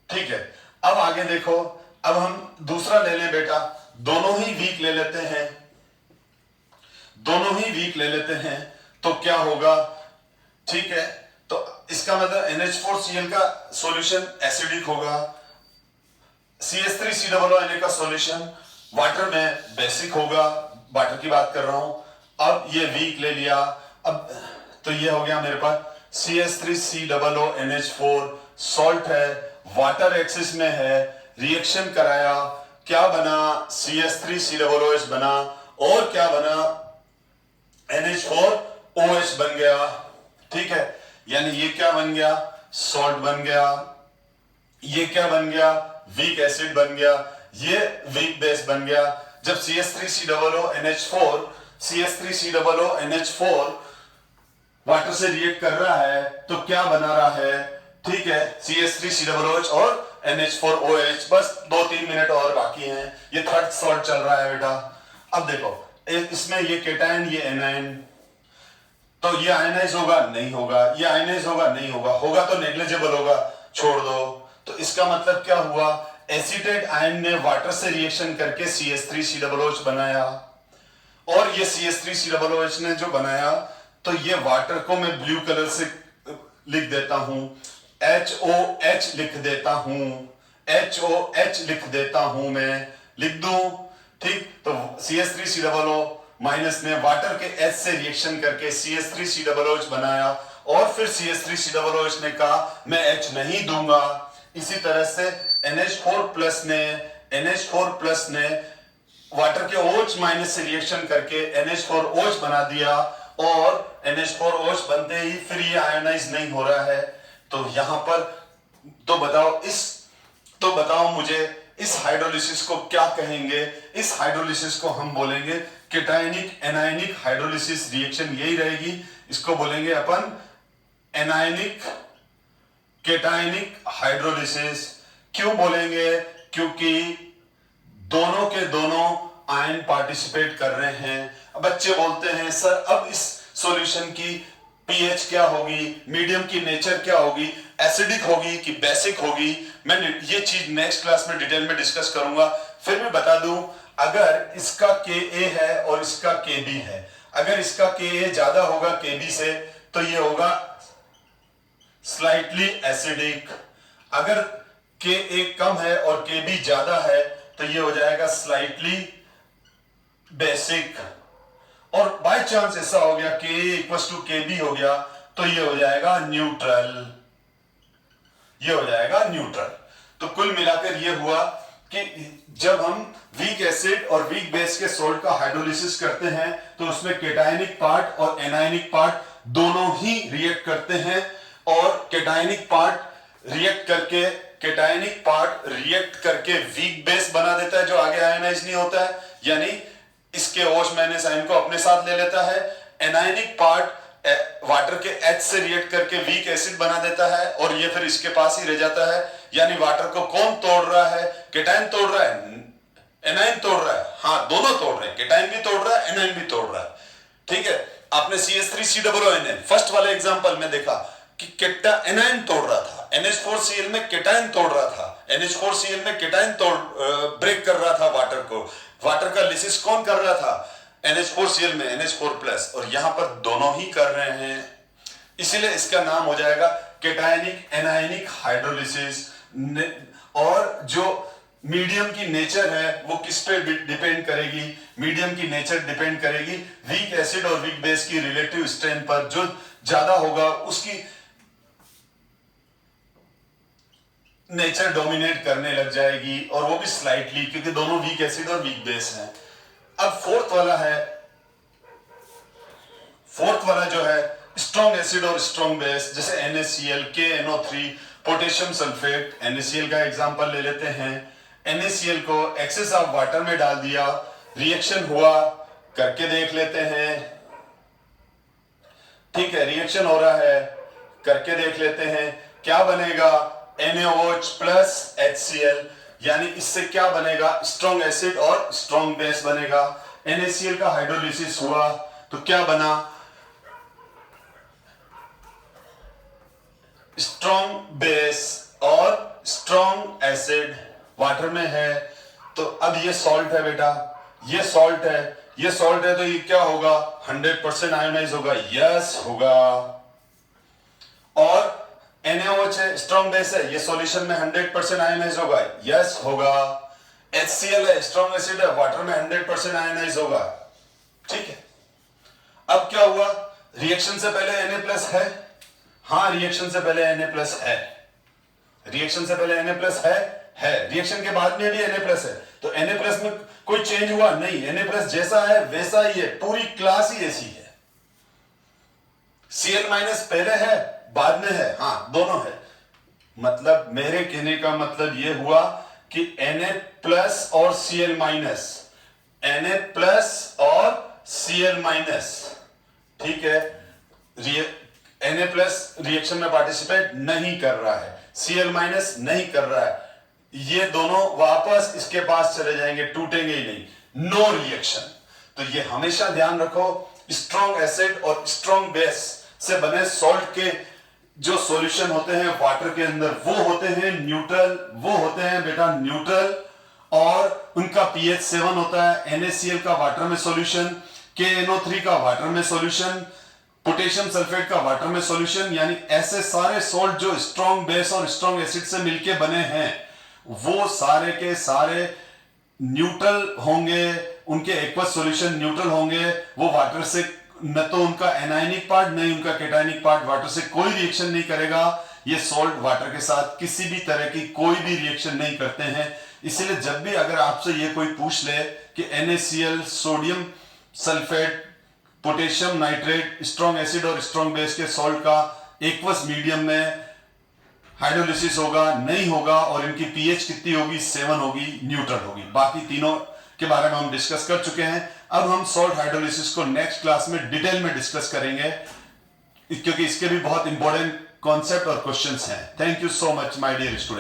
ठीक है, अब आगे देखो, अब हम दूसरा ले लें बेटा, दोनों ही वीक ले लेते हैं, दोनों ही वीक ले लेते हैं तो क्या होगा। ठीक है, तो इसका मतलब NH4Cl का सॉल्यूशन एसिडिक होगा, CH3COO का सॉल्यूशन वाटर में बेसिक होगा, वाटर की बात कर रहा हूं। अब ये वीक ले लिया, अब तो ये हो गया मेरे पास CH3COO NH4 सॉल्ट है, वाटर एक्सिस में है, रिएक्शन कराया, क्या बना CH3COOH बना और क्या बना NH4OH बन गया। ठीक है, यानी ये क्या बन गया, सॉल्ट बन गया, ये क्या बन गया, वीक एसिड बन गया, ये वीक बेस बन गया। जब CH3COONH4 वाटर से रिएक्ट कर रहा है तो क्या बना रहा है, ठीक है, CH3COOH और NH4OH। बस 2-3 मिनट और बाकी हैं, ये थर्ड सॉल्ट चल रहा है बेटा। अब देखो इसमें ये केटायन, ये एनायन, तो ये आयनाइज होगा नहीं होगा, ये आयनाइज होगा नहीं होगा, होगा तो नेग्लिजिबल होगा, छोड़ दो। तो इसका मतलब क्या हुआ, एसीटेट आयन ने वाटर से रिएक्शन करके CH3COOH बनाया और ये CH3COOH ने जो बनाया तो ये वाटर को मैं ब्लू कलर से लिख देता हूं, HOH लिख देता हूं, HOH लिख देता हूं, मैं लिख दूं। ठीक, तो CH3COO माइनस ने वाटर के H से रिएक्शन करके CH3COOH बनाया और फिर CH3COOH ने कहा मैं H नहीं दूंगा। इसी तरह से NH4 प्लस ने वाटर के OH माइनस से रिएक्शन करके NH4OH बना दिया और NH4OH बनते ही फिर ये आयोनाइज नहीं हो रहा है। तो यहां पर तो बताओ मुझे इस हाइड्रोलिसिस को क्या कहेंगे। इस हाइड्रोलिसिस को हम बोलेंगे केटायनिक एनायनिक हाइड्रोलिसिस रिएक्शन, यही रहेगी। इसको बोलेंगे अपन एनायनिक केटायनिक हाइड्रोलिसिस। क्यों बोलेंगे, क्योंकि दोनों के दोनों आयन पार्टिसिपेट कर रहे हैं। अब बच्चे बोलते हैं सर अब इस सॉल्यूशन की पीएच क्या होगी, मीडियम की नेचर क्या होगी, एसिडिक होगी कि बेसिक होगी। मैं ये चीज नेक्स्ट क्लास में डिटेल में डिस्कस करूंगा। फिर मैं बता दूं, अगर इसका Ka है और इसका Kb है, अगर इसका Ka ज्यादा होगा Kb से तो ये होगा स्लाइटली एसिडिक। अगर Ka कम है और Kb ज्यादा है तो ये हो जाएगा स्लाइटली बेसिक। और बाय चांस ऐसा हो गया Ka इक्वल्स टू Kb हो गया तो ये हो जाएगा न्यूट्रल। ये हो जाएगा न्यूट्रल। तो कुल मिलाकर ये हुआ कि जब हम वीक एसिड और वीक बेस के सॉल्ट का हाइड्रोलिसिस करते हैं तो उसमें केटायनिक पार्ट और एनायनिक पार्ट दोनों ही रिएक्ट करते हैं। और केटायनिक पार्ट रिएक्ट करके वीक बेस बना देता है जो आगे आयनाइज नहीं होता है, यानी इसके OH माइनस आयन को अपने साथ ले लेता है। एनायनिक पार्ट वाटर के H से रिएक्ट करके वीक एसिड बना देता है और ये फिर इसके पास ही रह जाता है। यानी वाटर को कौन तोड़ रहा है? केटायन तोड़ रहा है, एनायन तोड़ रहा है। हाँ, दोनों तोड़ रहे हैं, केटायन भी तोड़ रहा है, एनायन भी तोड़ रहा है। ठीक है, आपने CH3COONN फर्स्ट वाले एग्जांपल में देखा कि एनायन तोड़ रहा था, NH4Cl में केटायन तोड़ रहा था, NH4Cl में केटायन ब्रेक कर रहा था वाटर को। वाटर का लिसिस कौन कर रहा था? NH4Cl में NH4+, और यहां पर दोनों ही कर रहे हैं, इसीलिए इसका नाम हो जाएगा केटायनिक एनायनिक हाइड्रोलिसिस। और जो मीडियम की नेचर है वो किस पे डिपेंड करेगी? मीडियम की नेचर डिपेंड करेगी वीक एसिड और वीक बेस की रिलेटिव स्ट्रेंथ पर। जो ज्यादा होगा उसकी नेचर डोमिनेट करने लग जाएगी, और वो भी स्लाइटली, क्योंकि दोनों वीक एसिड और वीक बेस हैं। अब फोर्थ वाला जो है स्ट्रॉन्ग एसिड और स्ट्रॉन्ग बेस, जैसे NaCl, KNO3, potassium sulphate. NaCl का एग्जांपल ले लेते हैं। NaCl को एक्सेस ऑफ वाटर में डाल दिया, रिएक्शन हुआ, करके देख लेते हैं। ठीक है, रिएक्शन हो रहा है, करके देख लेते हैं क्या बनेगा। NaOH प्लस HCl, यानी इससे क्या बनेगा? स्ट्रॉन्ग एसिड और स्ट्रॉन्ग बेस बनेगा। NaCl का हाइड्रोलिसिस हुआ तो क्या बना? स्ट्रॉन्ग बेस और स्ट्रॉन्ग एसिड वाटर में है। तो अब ये सॉल्ट है बेटा, ये सॉल्ट है तो ये क्या होगा? 100% आयोनाइज होगा। यस होगा। और NaOH है, स्ट्रॉन्ग बेस है, ये सॉल्यूशन में 100% आयोनाइज होगा। यस होगा। HCl है, स्ट्रॉन्ग एसिड है, वाटर में 100% आयोनाइज होगा। ठीक है, अब क्या हुआ? रिएक्शन से पहले Na+ है। हाँ, रिएक्शन से पहले Na+ है। रिएक्शन से पहले Na+ है। रिएक्शन के बाद में भी Na+ है। तो Na+ में कोई चेंज हुआ नहीं, Na+ जैसा है वैसा ही है, पूरी क्लास ही ऐसी है। Cl- पहले है बाद में है, हाँ दोनों है। मतलब मेरे कहने का मतलब यह हुआ कि Na+ और Cl-, ठीक है, Na+ रिएक्शन में पार्टिसिपेट नहीं कर रहा है, Cl- नहीं कर रहा है। ये दोनों वापस इसके पास चले जाएंगे, टूटेंगे ही नहीं। No reaction. तो ये हमेशा ध्यान रखो, स्ट्रॉन्ग एसिड और स्ट्रॉन्ग बेस से बने सॉल्ट के जो सॉल्यूशन होते हैं वाटर के अंदर वो होते हैं न्यूट्रल, वो होते हैं बेटा न्यूट्रल, और उनका pH 7 होता है। NaCl का वाटर में सॉल्यूशन, KNO3 का वाटर में सॉल्यूशन, पोटेशियम सल्फेट का वाटर में सॉल्यूशन, यानी ऐसे सारे सॉल्ट जो स्ट्रॉन्ग बेस और स्ट्रॉन्ग एसिड से मिलके बने हैं वो सारे के सारे न्यूट्रल होंगे, उनके एक्वस सॉल्यूशन न्यूट्रल होंगे। वो वाटर से न तो उनका एनायनिक पार्ट नहीं उनका केटायनिक पार्ट वाटर से कोई रिएक्शन नहीं करेगा। ये सॉल्ट वाटर के साथ किसी भी तरह की कोई भी रिएक्शन नहीं करते हैं। इसलिए जब भी अगर आपसे ये कोई पूछ ले कि NaCl, sodium sulphate, potassium nitrate, strong acid और स्ट्रॉन्ग बेस के सॉल्ट का एक्वस मीडियम में हाइड्रोलिसिस होगा नहीं होगा, और इनकी pH कितनी होगी? 7 होगी, न्यूट्रल होगी। बाकी तीनों के बारे में हम डिस्कस कर चुके हैं। अब हम सॉल्ट हाइड्रोलिसिस को नेक्स्ट क्लास में डिटेल में डिस्कस करेंगे, क्योंकि इसके भी बहुत इंपॉर्टेंट कॉन्सेप्ट और क्वेश्चंस हैं। Thank you so much my dear student.